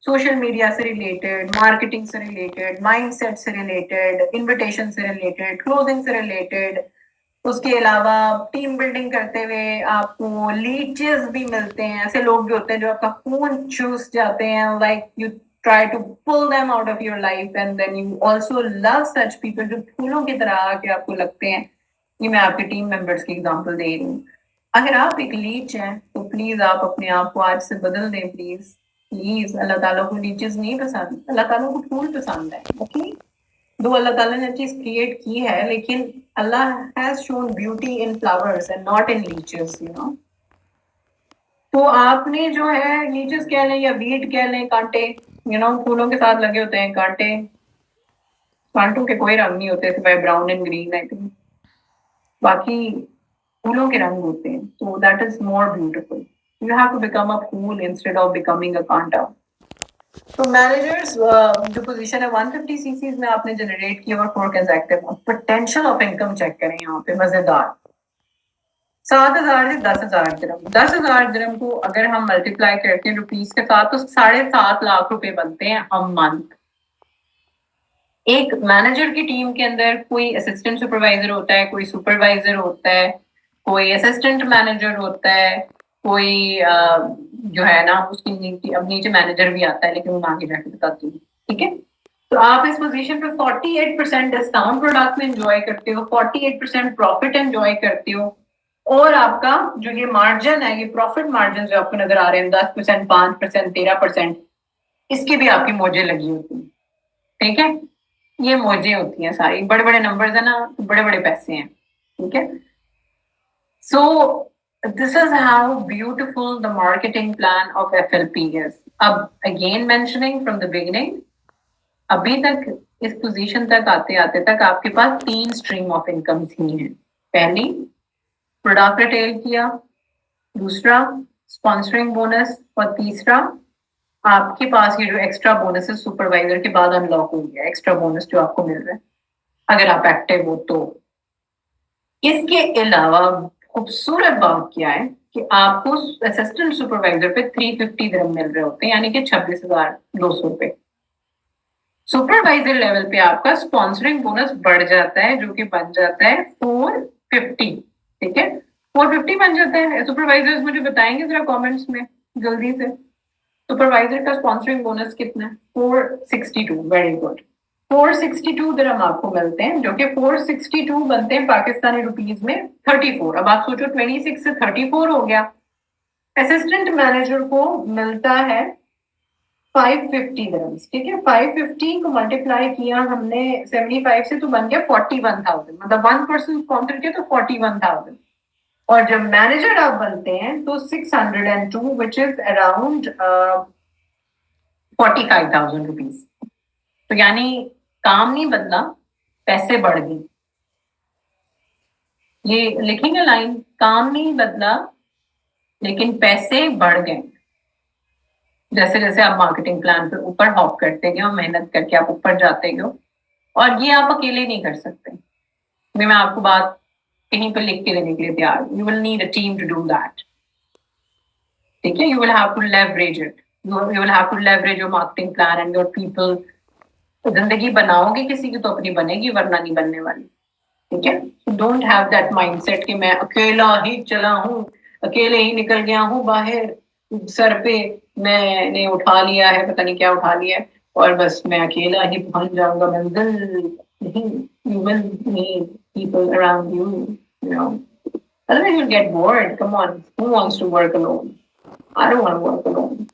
सोशल मीडिया से रिलेटेड, मार्केटिंग से रिलेटेड, माइंडसेट से रिलेटेड, इन्विटेशन से रिलेटेड, क्लोजिंग से रिलेटेड, उसके अलावा टीम बिल्डिंग करते हुए आपको लीचेस भी मिलते हैं। ऐसे लोग भी होते हैं जो आपका खून चूस जाते हैं, like you try to pull them out of your life, and then you also love such people जो फूलों की तरह आके आपको लगते हैं। ये मैं आपके टीम मेंबर्स की एग्जांपल दे रही हूँ। अगर आप एक लीच हैं तो प्लीज आप अपने आप को आज से बदल दें, प्लीज प्लीज। अल्लाह ताला को लीचेस नहीं पसंद, अल्लाह ताला को फूल पसंद है, ओके। दो अल्लाह ताला ने चीज क्रिएट की है, लेकिन Allah has shown beauty in flowers and not in leeches, you know. तो आपने जो है लीचेस कह लें या वीट कह लें, कांटे, यू नो, फूलों के साथ लगे होते हैं कांटे। कांटों के कोई रंग नहीं होते सिवाय brown and green, I think, बाकी फूलों के रंग होते हैं। तो that is more beautiful. You have to become a फूल इंस्टेड ऑफ बिकमिंग अ कांटा। तो मैनेजर्स जो पोजीशन है 150 सीसीज में आपने जनरेट किया और 4 consecutive, potential of income check करें यहाँ पे, मजेदार। 7,000 से 10,000 दिरहम, 10,000 दिरहम को अगर हम मल्टीप्लाई करते हैं रुपीज के साथ, तो 7.5 लाख रुपए बनते हैं अ मंथ। एक मैनेजर की टीम के अंदर कोई असिस्टेंट सुपरवाइजर होता है, कोई सुपरवाइजर होता है, कोई असिस्टेंट मैनेजर होता है, कोई जो है ना उसकी नीचे, अब नीचे मैनेजर भी आता है, लेकिन मैं आगे जाके बताती हूँ, ठीक है। तो आप इस पोजीशन पे 48% डिस्काउंट प्रोडक्ट में एंजॉय करते हो, 48% प्रॉफिट एंजॉय करते हो, और आपका जो ये मार्जिन है, ये प्रॉफिट मार्जिन जो आपको नजर आ रहे हैं 10%, 5%, 13%, इसकी भी आपकी मौजें लगी होती हैं, ठीक है। ये मौजें होती हैं सारी, बड़े बड़े नंबर्स है ना, बड़े बड़े पैसे हैं, ठीक है। So this is how beautiful the marketing plan of FLP is. अब again mentioning from the beginning, अभी तक इस पोजीशन तक आते आते तक आपके पास 3 स्ट्रीम ऑफ इनकम ही हैं। पहली, प्रोडक्ट रिटेल किया, दूसरा स्पॉन्सरिंग बोनस, और तीसरा आपके पास ये जो एक्स्ट्रा बोनस है सुपरवाइजर के बाद अनलॉक हो गया, एक्स्ट्रा बोनस जो आपको मिल रहा है अगर आप एक्टिव हो तो। इसके अलावा खूबसूरत बात क्या है कि आपको असिस्टेंट सुपरवाइजर पे 350 दिरहम मिल रहे होते हैं, यानी कि 26,200 रुपए। सुपरवाइजर लेवल पे आपका स्पॉन्सरिंग बोनस बढ़ जाता है, जो कि बन जाता है 450। ठीक है, 450 बन जाता है। सुपरवाइजर्स मुझे बताएंगे जरा कमेंट्स में जल्दी से, सुपरवाइजर का स्पॉन्सरिंग बोनस कितना है? 462। वेरी गुड, 462 दिरहम आपको मिलते हैं, जो कि 462 बनते हैं पाकिस्तानी रुपीज में 34। अब आप सोचो 26 से 34 हो गया। असिस्टेंट मैनेजर को मिलता है 550 दिरहम्स। ठीक है, 550 को मल्टीप्लाई किया हमने 75 से तो बन गया 41,000, मतलब 1% काउंटर किया तो 41,000। और जब मैनेजर आप बनते हैं तो 602, विच इज अराउंड 45,000 रुपीज। तो यानी काम नहीं बदला, पैसे बढ़ गए। ये लिखेंगे लाइन, काम नहीं बदला लेकिन पैसे बढ़ गए। जैसे जैसे आप मार्केटिंग प्लान पे ऊपर हॉप करते गए हो, मेहनत करके आप ऊपर जाते गए हो, और ये आप अकेले नहीं कर सकते। मैं आपको बात कहीं पर लिख के देने के लिए तैयार हूं। You will need a team to do that. ठीक है, you will have to leverage it, you will have to leverage your marketing plan and your people. तो जिंदगी बनाओगे किसी की तो अपनी बनेगी, वरना नहीं बनने वाली। ठीक है, डोंट हैव दैट माइंडसेट कि मैं अकेला ही चला हूँ, अकेले ही निकल गया हूँ बाहर, सर पे मैंने उठा लिया है, पता नहीं क्या उठा लिया है, और बस मैं अकेला ही पहुंच जाऊंगा मंजिल। नहीं, you will need people around you, you know, otherwise you'll get bored. Come on, who wants to work alone? I don't want to work alone.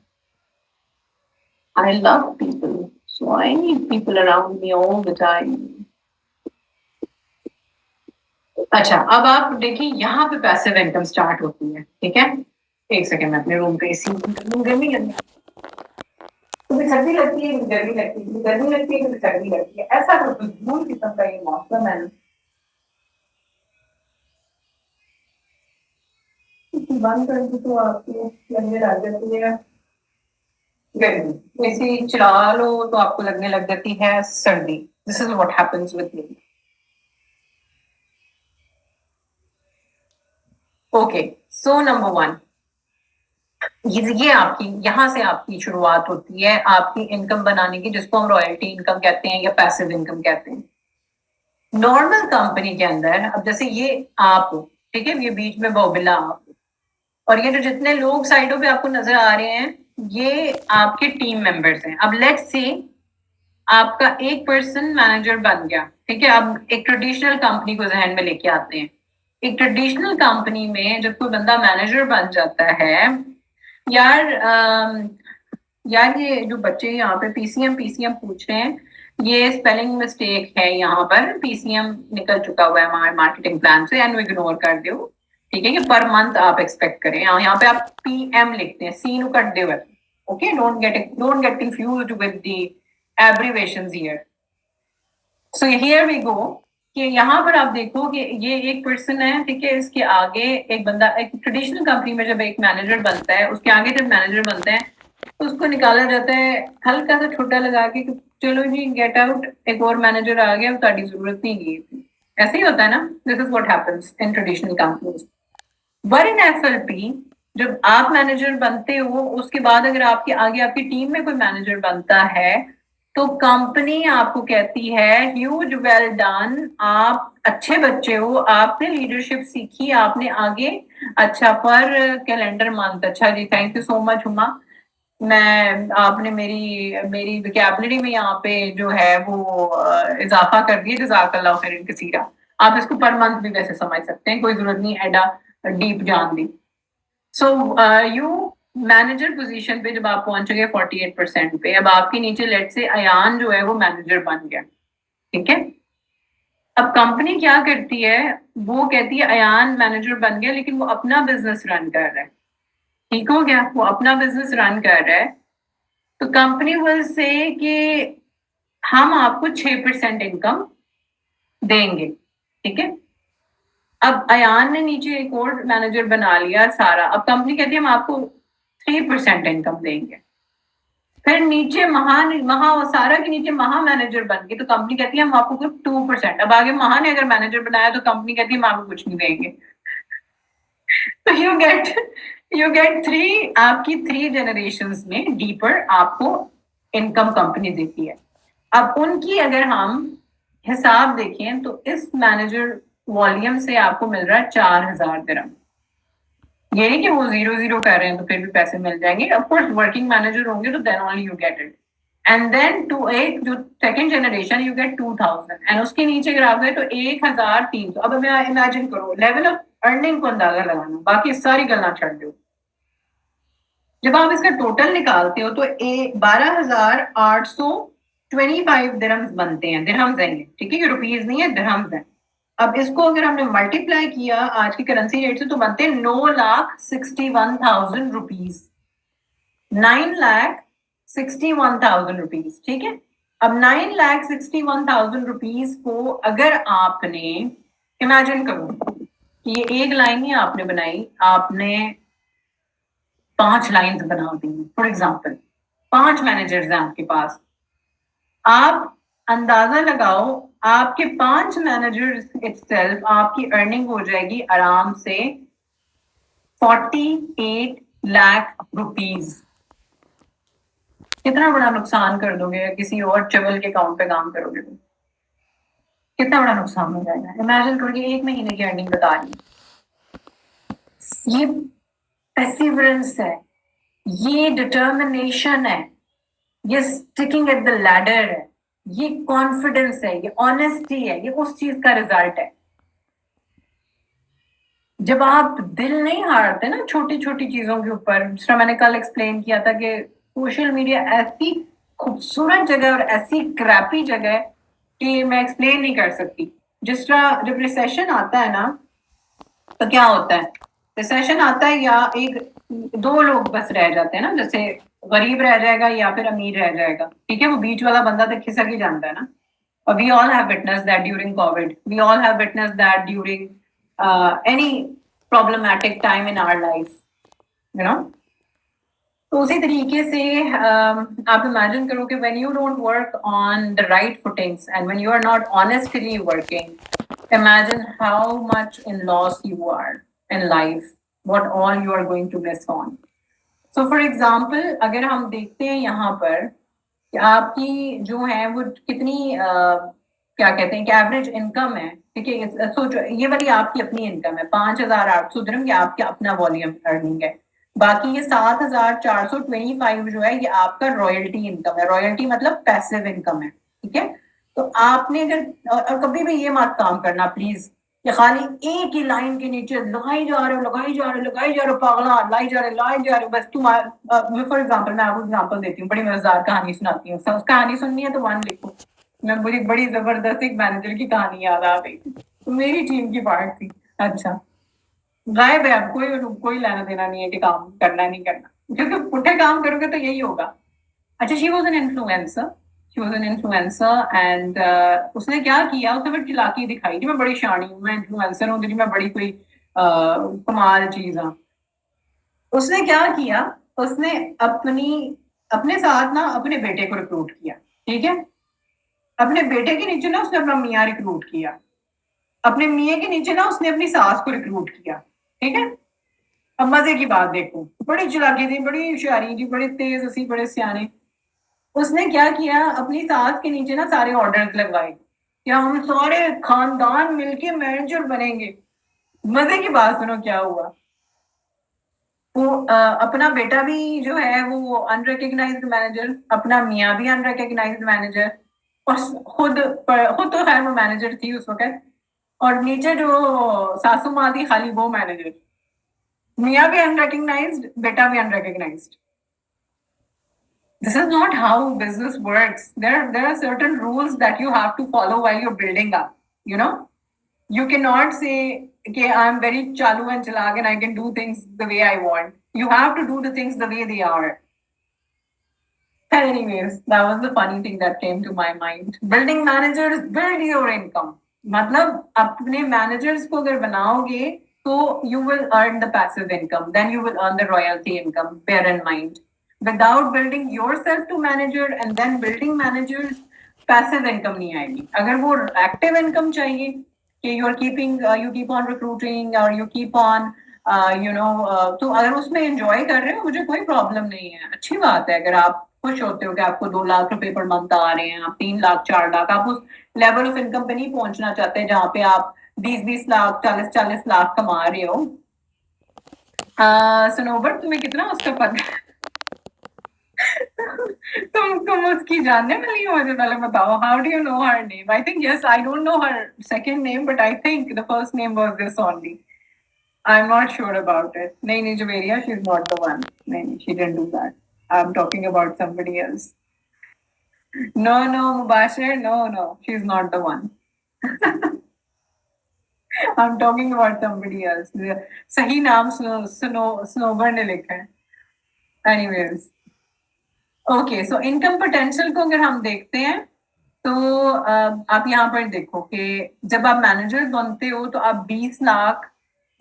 I love people, so I need people around me all the time. अच्छा, अब आप देखिए यहाँ पे passive income start होती है। ठीक है, एक सेकंड में अपने रूम पे एसी गर्मी लगी, कभी सर्दी लगती है, कभी गर्मी लगती है, कभी गर्मी लगती है, कभी सर्दी लगती है, ऐसा कुछ फजूल किस्म का ये मौसम है। बंद कर दी तो आपको लगने लग जाती है गर्मी, एसी चला लो तो आपको लगने लग जाती है सर्दी। This is what happens with me. Okay, so number one, ये आपकी यहाँ से आपकी शुरुआत होती है आपकी इनकम बनाने की, जिसको हम रॉयल्टी इनकम कहते हैं या पैसिव इनकम कहते हैं। नॉर्मल कंपनी के अंदर, अब जैसे ये आप हो, ठीक है, ये बीच में बोबिला आप, और ये जो जितने लोग साइडों पे आपको नजर आ रहे हैं, ये आपके टीम मेंबर्स हैं। अब लेट्स से आपका एक पर्सन मैनेजर बन गया। ठीक है, अब एक ट्रेडिशनल कंपनी को जहन में लेके आते हैं। एक ट्रेडिशनल कंपनी में जब कोई बंदा मैनेजर बन जाता है, यार यार ये जो बच्चे यहाँ पे पीसीएम पीसीएम पूछ रहे हैं, ये स्पेलिंग मिस्टेक है, यहाँ पर पीसीएम निकल चुका हुआ है हमारे मार्केटिंग प्लान से, एंड इग्नोर कर दो। ठीक है, कि पर मंथ आप एक्सपेक्ट करें, यहाँ पे आप पीएम लिखते हैं, सी नु कट दे। Okay, don't get confused with the abbreviations here. So here we go, कि यहाँ पर आप देखो कि ये एक पर्सन है। ठीक है, इसके आगे एक बंदा, एक ट्रेडिशनल कंपनी में जब एक मैनेजर बनता है, उसके आगे जब मैनेजर बनते हैं तो उसको निकाला जाता है हल्का सा छोटा लगा के, चलो जी गेट आउट, एक और मैनेजर आ गया, तुम्हारी जरूरत नहीं की। ऐसे ही होता है ना, this is what happens in traditional companies. But in SLP जब आप मैनेजर बनते हो, उसके बाद अगर आपके आगे आपकी टीम में कोई मैनेजर बनता है, तो कंपनी आपको कहती है ह्यूज वेल डन, आप अच्छे बच्चे हो, आपने लीडरशिप सीखी, आपने आगे अच्छा पर कैलेंडर मंथ। अच्छा जी, thank you so much Huma, मैं आपने मेरी मेरी विकैबुलरी में यहाँ पे जो है वो इजाफा कर दिया, जज़ाकल्लाह खैरन कसीरा। आप इसको पर मंथ भी वैसे समझ सकते हैं, कोई जरूरत नहीं एडा डीप जान दी। सो यू मैनेजर पोजीशन पे जब आप पहुंच गए 48% पे, अब आपके नीचे लेट से अयान जो है वो मैनेजर बन गया। ठीक है, अब कंपनी क्या करती है, वो कहती है अयान मैनेजर बन गया, लेकिन वो अपना बिजनेस रन कर रहा है। ठीक हो गया, वो अपना बिजनेस रन कर रहा है, तो कंपनी विल से कि हम आपको 6% इनकम देंगे। ठीक है, अब अयान ने नीचे एक और मैनेजर बना लिया सारा, अब कंपनी कहती है हम आपको 3% इनकम देंगे। फिर नीचे महा और सारा के नीचे महा मैनेजर बन गई, तो कंपनी कहती है हम आपको सिर्फ 2%। अब आगे महा ने अगर मैनेजर बनाया तो कंपनी कहती है हम आपको कुछ नहीं देंगे। तो यू गेट थ्री, आपकी 3 जनरेशंस में डीपर आपको इनकम कंपनी देती है। अब उनकी अगर हम हिसाब देखें तो इस मैनेजर वॉल्यूम से आपको मिल रहा है 4,000 दिरहम। ये नहीं कि वो 0-0 कर रहे हैं तो फिर भी पैसे मिल जाएंगे, ऑफ कोर्स वर्किंग मैनेजर होंगे तो then only you get it. And then two एक जो second generation you get 2,000, and उसके नीचे अगर आप गए तो 1,300। अब इमेजिन करो लेवल ऑफ अर्निंग को अंदाजा लगाना, बाकी सारी गलना छड़ दो। जब आप इसका टोटल निकालते हो तो 12,825 दिरहम्स बनते हैं, दिरहम्स हैं, ठीक है, रुपीज नहीं है, दिरहम्स हैं। अब इसको अगर हमने मल्टीप्लाई किया आज की करेंसी रेट से तो बनते हैं 9,61,000 रुपीज, 9,61,000 रुपीज, ठीक है। अब 9,61,000 रुपीज को अगर आपने इमेजिन करो कि ये एक लाइन ही आपने बनाई, आपने 5 लाइन्स बना दी, फॉर एग्जाम्पल 5 मैनेजर्स हैं आपके पास, आप अंदाजा लगाओ आपके 5 मैनेजर्स इटसेल्फ आपकी अर्निंग हो जाएगी आराम से 48 लाख रुपीज। कितना बड़ा नुकसान कर दोगे या किसी और चवल के अकाउंट पे काम करोगे तो कितना बड़ा नुकसान हो जाएगा। इमेजिन करो 1 महीने की अर्निंग बता रही, ये परसिवरेंस है, ये डिटर्मिनेशन है, ये स्टिकिंग एट द लैडर है, ये कॉन्फिडेंस है, ये ऑनेस्टी है, ये उस चीज का रिजल्ट है। जब आप दिल नहीं हारते ना छोटी छोटी चीजों के ऊपर, जिस तरह मैंने कल एक्सप्लेन किया था कि सोशल मीडिया ऐसी खूबसूरत जगह और ऐसी क्रैपी जगह है कि मैं एक्सप्लेन नहीं कर सकती। जिस तरह जब रिसेशन आता है ना तो क्या होता है, रिसेशन आता है या एक दो लोग बस रह जाते हैं ना, जैसे गरीब रह जाएगा या फिर अमीर रह जाएगा, ठीक है, वो बीच वाला बंदा तो खिसक ही जानता है ना। और we all have witness that during COVID, we all have witness that during any problematic time in our life, you know. तो उसी तरीके से आप इमेजिन करो कि when you don't work on the right footings and when you are not honestly working, imagine how much in loss you are in life, what all you are going to miss on. So for example अगर हम देखते हैं यहाँ पर कि आपकी जो है वो कितनी क्या कहते हैं कि एवरेज इनकम है, ठीक है, सोचो ये वाली आपकी अपनी इनकम है 5,800 दिरहम, ये आपका अपना वॉल्यूम अर्निंग है। बाकी ये 7,425 जो है ये आपका रॉयल्टी इनकम है, रॉयल्टी मतलब पैसिव इनकम है, ठीक है। तो आपने अगर और कभी भी ये मत काम करना प्लीज कि खाली एक ही लाइन के नीचे लगाई जा रहे हो लगाई जा रहे हो लगाई जा रहे हो, पागला लाई जा रहे हो, बस तुम फॉर एग्जाम्पल मैं आपको एग्जाम्पल देती हूँ, बड़ी मजेदार कहानी सुनाती हूँ। कहानी सुननी है तो 1 लिखो। मैं मुझे बड़ी जबरदस्त एक मैनेजर की कहानी याद आ गई थी, तो मेरी टीम की पार्ट थी। अच्छा, गायब है, अब कोई कोई लेना देना नहीं है कि काम करना नहीं करना, क्योंकि पुठे काम करोगे तो यही होगा। अच्छा, she was an influencer, she was an influencer and उसने क्या किया, उसने फिर चालाकी दिखाई कि मैं बड़ी शानी हूँ, मैं इन्फ्लुएंसर हूँ, मैं बड़ी कोई कमाल चीज हूँ। उसने क्या किया, उसने अपने साथ ना अपने बेटे को रिक्रूट किया, ठीक है। अपने बेटे के नीचे ना उसने अपना मियाँ रिक्रूट किया, अपने मियाँ के नीचे ना उसने अपनी सास को रिक्रूट किया, ठीक है। अब मजे की बात देखो, बड़ी चालाकी थी, बड़ी होशियारी थी, बड़े तेज हसी, बड़े सियाने। उसने क्या किया, अपनी सास के नीचे ना सारे ऑर्डर्स लगवाए कि हम सारे खानदान मिलके मैनेजर बनेंगे। मजे की बात सुनो क्या हुआ, वो अपना बेटा भी जो है वो अनरिकग्नाइज्ड मैनेजर, अपना मियाँ भी अनरिकग्नाइज्ड मैनेजर, और खुद तो खैर वो मैनेजर थी उस वक्त, और नीचे जो सासू माँ थी खाली वो मैनेजर, मियाँ भी अनरिकग्नाइज्ड, बेटा भी unrecognised. This is not how business works. There are certain rules that you have to follow while you're building up. You know, you cannot say, "Okay, I'm very chalu and chalak and I can do things the way I want." You have to do the things the way they are. Anyways, that was the funny thing that came to my mind. Building managers, build your income. मतलब अपने managers को अगर बनाओगे तो you will earn the passive income, then you will earn the royalty income, bear in mind. Without building yourself to manager and then building managers, passive income नहीं आएगी। अगर वो एक्टिव इनकम चाहिए कि you are keeping, you keep on recruiting और you keep on तो अगर उसमें एंजॉय कर रहे हो मुझे कोई प्रॉब्लम नहीं है, अच्छी बात है। अगर आप खुश होते हो कि आपको 2 लाख रुपए पर मंथ आ रहे हैं, आप 3 लाख 4 लाख, आप उस लेवल ऑफ इनकम पे नहीं पहुंचना चाहते जहां पे आप 20-20 लाख 40-40 लाख कमा रहे हो। सनोबर तुम्हें कितना उसका पता है? तुम उसकी जानने वाली हो? मुझे पहले बताओ, how do you know her name? I think yes, I don't know her second name but I think the first name was this only. I am not sure about it. नहीं नहीं Juveria, she is not the one. नहीं नहीं, she didn't do that. I am talking about somebody else. No no Mubashir, no no, she is not the one. I'm talking about somebody else. सही नाम स्नोबर ने लिखा है। Anyways, okay, so income potential को अगर हम देखते हैं तो आप यहाँ पर देखो कि जब आप मैनेजर बनते हो तो आप 20 लाख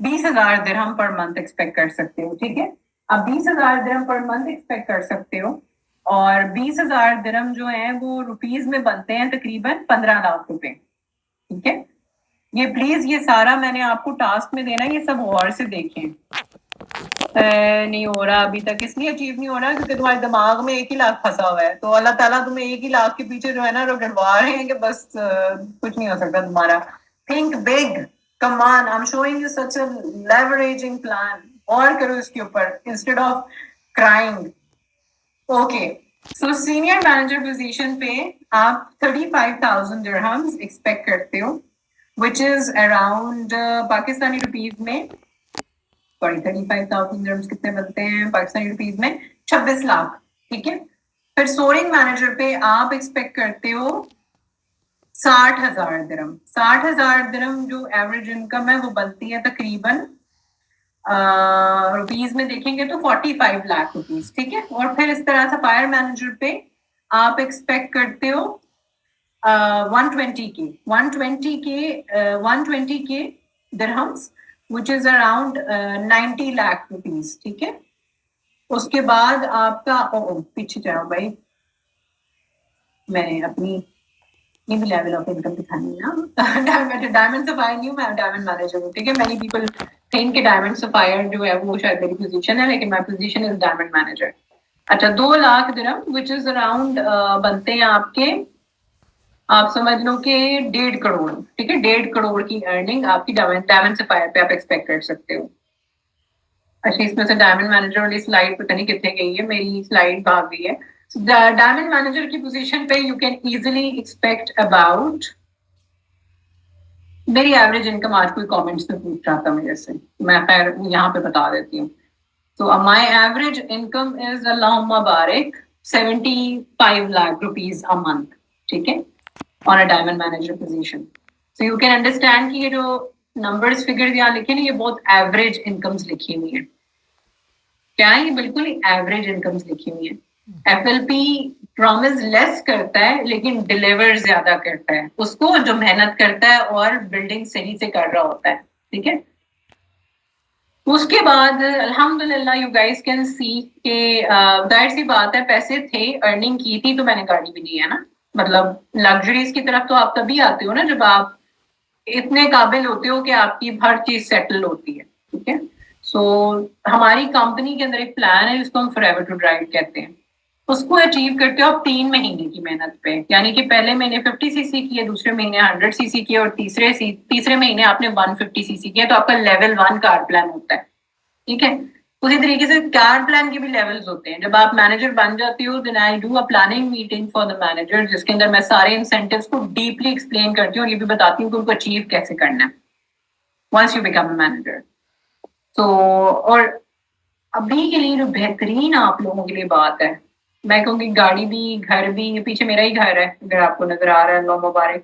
20,000 दिरहम पर मंथ एक्सपेक्ट कर सकते हो। ठीक है, आप 20,000 दिरहम पर मंथ एक्सपेक्ट कर सकते हो। और 20,000 दिरहम जो है वो रुपीज में बनते हैं तकरीबन 15 लाख रुपए। ठीक है, ये प्लीज ये सारा मैंने आपको टास्क में देना, ये सब और से देखें। नहीं हो रहा अभी तक, इसलिए अचीव नहीं हो रहा क्योंकि तुम्हारे दिमाग में 1 ही लाख फंसा हुआ है। तो अल्लाह ताला तुम्हें 1 ही लाख के पीछे जो है ना रगड़वा रहे हैं कि बस कुछ नहीं हो सकता तुम्हारा। Think big, come on, I am showing you such a leveraging plan. और करो इसके ऊपर instead of crying. Okay, so senior manager position पे आप 35,000 दिरहम्स एक्सपेक्ट करते हो, which is around Pakistani rupees में, सॉरी 35,000 दिरहम्स कितने बनते हैं पाकिस्तानी रुपीज में? 26 लाख। ठीक है, फिर सोरिंग मैनेजर पे आप एक्सपेक्ट करते हो 60,000 दिरहम। 60,000 दिरहम जो एवरेज इनकम है वो बनती है तकरीबन रुपीज में देखेंगे तो 45 लाख रुपीज। ठीक है, और फिर इस तरह से फायर मैनेजर पे आप एक्सपेक्ट करते हो 120 के 120 के dirhams, which is around 90 lakh rupees. ठीक है, उसके बाद आपका पीछे जाओ भाई, मैंने अपनी ये भी लेवल ऑफ इनकम दिखानी है ना। डायमंड सफायर न्यू, मैं डायमंड मैनेजर हूँ। ठीक है, मैनी पीपल थिंक कि डायमंड सफायर जो है वो शायद मेरी पोजीशन है, लेकिन my position is diamond manager. अच्छा, 2 लाख दिरहम विच इज अराउंड बनते हैं आपके, आप समझ लो कि 1.5 करोड़। ठीक है, 1.5 करोड़ की अर्निंग आपकी डायमंड सफायर पे आप एक्सपेक्ट कर सकते हो। अच्छा, इसमें से डायमंड मैनेजर वाली स्लाइड पता नहीं कितने गई है, मेरी स्लाइड भाग गई है। डायमंड मैनेजर की पोजीशन पे you can easily expect about, मेरी एवरेज इनकम आज कोई कमेंट्स में पूछ रहा था मेरे से, मैं खैर यहाँ पे बता देती हूँ। तो माय एवरेज इनकम इज अल्लाहुम्मा बारिक 75 लाख रुपीज अ मंथ। ठीक है, on a diamond manager position. So you can understand कि ये जो नंबर्स फिगर्स यहाँ लिखे ना, ये बहुत एवरेज इनकम्स लिखी हुई है। क्या है? ये बिल्कुल ही एवरेज इनकम्स लिखी हुई है। एफएलपी प्रॉमिस लेस करता है लेकिन डिलीवर ज्यादा करता है उसको जो मेहनत करता है और बिल्डिंग सही से कर रहा होता है। ठीक है, उसके बाद अल्हम्दुलिल्लाह यू गाइस कैन सी के जाहिर सी बात है, पैसे थे, अर्निंग की थी, तो मैंने गाड़ी भी ली है ना। मतलब लग्जरीज की तरफ तो आप तभी आते हो ना जब आप इतने काबिल होते हो कि आपकी हर चीज सेटल होती है। ठीक है, सो हमारी कंपनी के अंदर एक प्लान है जिसको हम फॉरएवर टू ड्राइव कहते हैं। उसको अचीव करते हो आप 3 महीने की मेहनत पे, यानी कि पहले महीने 50 सीसी की है, दूसरे महीने 100 सीसी की है, और तीसरे महीने आपने 150 सीसी की है, तो आपका लेवल 1 कार प्लान होता है। ठीक है, उसी तरीके से कार प्लान के भी लेवल्स होते हैं। जब आप मैनेजर बन जाते हो then I do a planning meeting for the manager, जिसके अंदर मैं सारे इंसेंटिव्स को डीपली एक्सप्लेन करती हूँ और ये भी बताती हूँ कि उनको अचीव कैसे करना है once you become a manager. तो और अभी के लिए जो बेहतरीन आप लोगों के लिए बात है, मैं कहूँगी गाड़ी भी घर भी, ये पीछे मेरा ही घर है अगर आपको नजर आ रहा है, अल्लाह मुबारक।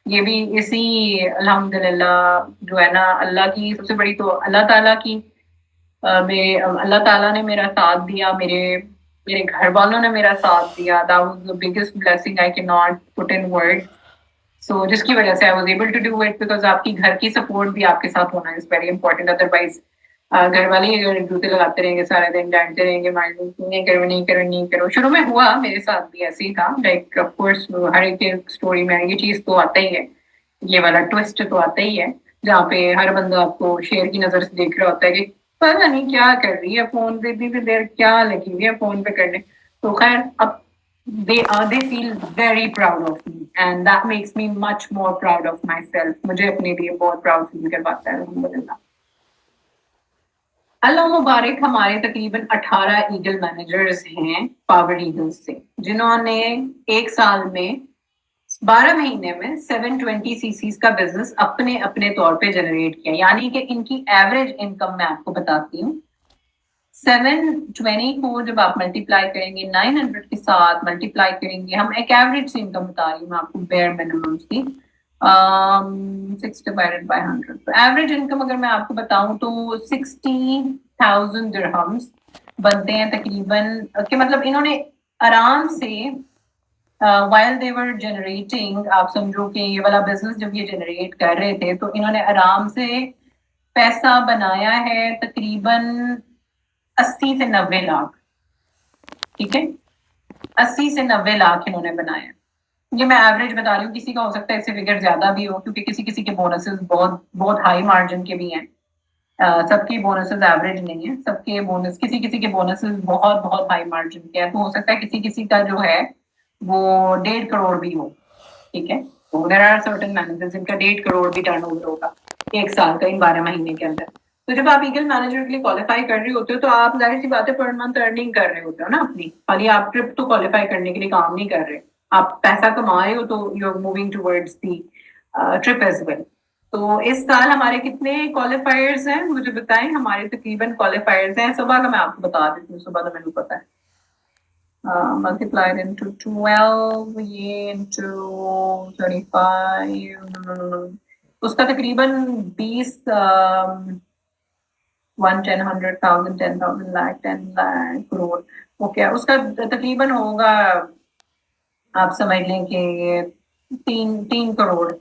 ये भी इसी अल्हम्दुलिल्लाह जो है ना, अल्लाह की सबसे बड़ी तो अल्लाह ताला की अल्लाह ताला ने मेरा साथ दिया, मेरे मेरे घर वालों ने मेरा साथ दिया। That was the biggest blessing I can not put in words. So जिसकी वजह से I was able to do it, because आपकी घर की सपोर्ट भी आपके साथ होना इज वेरी इंपॉर्टेंट। अदरवाइज घर वाले ही अगर जूते लगाते रहेंगे सारा दिन, डांटते रहेंगे, नहीं करो नहीं करो नहीं करो। शुरू में हुआ, मेरे साथ भी ऐसे ही था। लाइक ऑफ कोर्स हर एक स्टोरी में ये चीज तो आता ही है, ये वाला ट्विस्ट तो आता ही है, जहाँ पे हर बंदा आपको शेर की नजर से देख रहा होता है कि पता नहीं क्या कर रही है फोन पे, इतनी देर क्या लगी हुई है फोन पे करने। तो खैर अब they feel very proud of me and that makes me much more proud of myself। मुझे अपने लिए बहुत प्राउड फील करवाता है अल्हम्दुलिल्लाह। अल्लाह मुबारक, हमारे तकरीबन 18 ईगल मैनेजर्स हैं पावर ईगल्स से, जिन्होंने एक साल में 12 महीने में 720 सीसीज का बिजनेस अपने अपने तौर पे जनरेट किया। यानी कि इनकी एवरेज इनकम मैं आपको बताती हूँ, 720 को जब आप मल्टीप्लाई करेंगे 900 के साथ मल्टीप्लाई करेंगे, हम एक एवरेज से इनकम बता रही हूँ मैं आपको, बेयर मिनिमम की 6 डिवाइडेड बाय 100, तो एवरेज इनकम अगर मैं आपको बताऊं तो 60,000 दिरहम्स बनते हैं तकरीबन। कि मतलब इन्होंने आराम से while they were generating, आप समझो कि ये वाला बिजनेस जब ये जनरेट कर रहे थे तो इन्होंने आराम से पैसा बनाया है तकरीबन 80 से 90 लाख। ठीक है, 80 से 90 लाख इन्होंने बनाया। ये मैं एवरेज बता रही हूँ, किसी का हो सकता है इससे फिगर ज्यादा भी हो, क्योंकि किसी किसी के बोनसेस बहुत बहुत हाई मार्जिन के भी हैं। सबके बोनसेस एवरेज नहीं है, सबके बोनस, किसी किसी के बोनसेस बहुत बहुत हाई मार्जिन के हैं, तो हो सकता है किसी किसी का जो है वो 1.5 करोड़ भी हो। ठीक है, तो देयर आर सर्टेन मैनेजर्स जिनका 1.5 करोड़ भी टर्नओवर होगा एक साल का, इन 12 महीने के अंदर। तो जब आप ईगल मैनेजर के लिए क्वालिफाई कर रहे होते हो तो आप जाहिर सी बात है पर मंथ अर्निंग कर रहे होते हो ना अपनी, खाली आप ट्रिप तो क्वालिफाई करने के लिए काम नहीं कर रहे, आप पैसा कमा रहे हो तो you are moving towards the trip as well. तो इस साल हमारे कितने क्वालिफायर्स हैं मुझे बताएं। हमारे तकरीबन क्वालिफायर्स हैं, सुबह का मैं आपको बता देती हूँ, सुबह का मैंने पता है, multiplied into 12, ये into 35, उसका तकरीबन 20, 1, 10, 100, 1000, 10,000 लाख, 10 लाख करोड़, वो क्या उसका तकरीबन होगा, आप समझ लें कि 3 करोड़,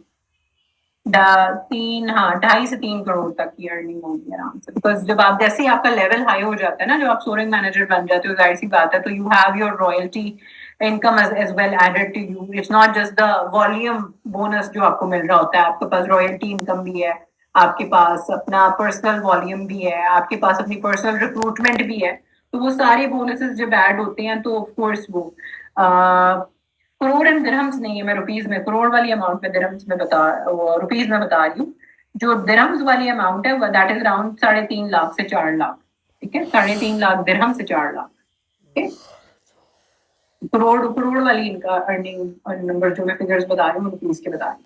2.5 से 3 करोड़ तक की अर्निंग होगी आराम से। बिकॉज जब आप, जैसे ही आपका लेवल हाई हो जाता है ना, जब आप सोरिंग मैनेजर बन जाते हो, जाहिर सी बात है, तो you have your royalty income as well added to you. It's not just the volume bonus जो आपको मिल रहा होता है, आपके पास रॉयल्टी इनकम भी है, आपके पास अपना पर्सनल वॉल्यूम भी है, आपके पास अपनी पर्सनल रिक्रूटमेंट भी है। तो वो सारे बोनसेस जब ऐड होते हैं तो ऑफ कोर्स वो करोड़ एंड दिरहम्स नहीं है, मैं रुपीज में, करोड़ वाली अमाउंट में दिरहम्स में बता, रुपीज में बता रही हूँ। जो दिरहम्स वाली अमाउंट है दैट इज अराउंड 3.5 लाख से 4 लाख। ठीक है, 3.5 लाख दिरहम से 4 लाख। ठीक है, करोड़ करोड़ वाली इनका अर्निंग नंबर जो मैं फिगर्स बता रही हूँ रुपीज के बता रही हूँ।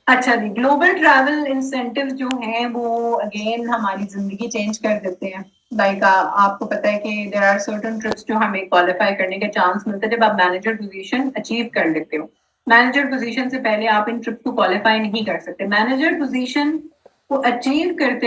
अच्छा जी, ग्लोबल ट्रैवल इंसेंटिव जो हैं वो अगेन हमारी जिंदगी चेंज कर देते हैं। लाइक आपको पता है कि देयर आर सर्टेन ट्रिप्स जो हमें क्वालिफाई करने का चांस मिलता है जब आप मैनेजर पोजीशन अचीव कर लेते हो। मैनेजर पोजीशन से पहले आप इन ट्रिप्स को क्वालिफाई नहीं कर सकते। मैनेजर पोजीशन को अचीव करते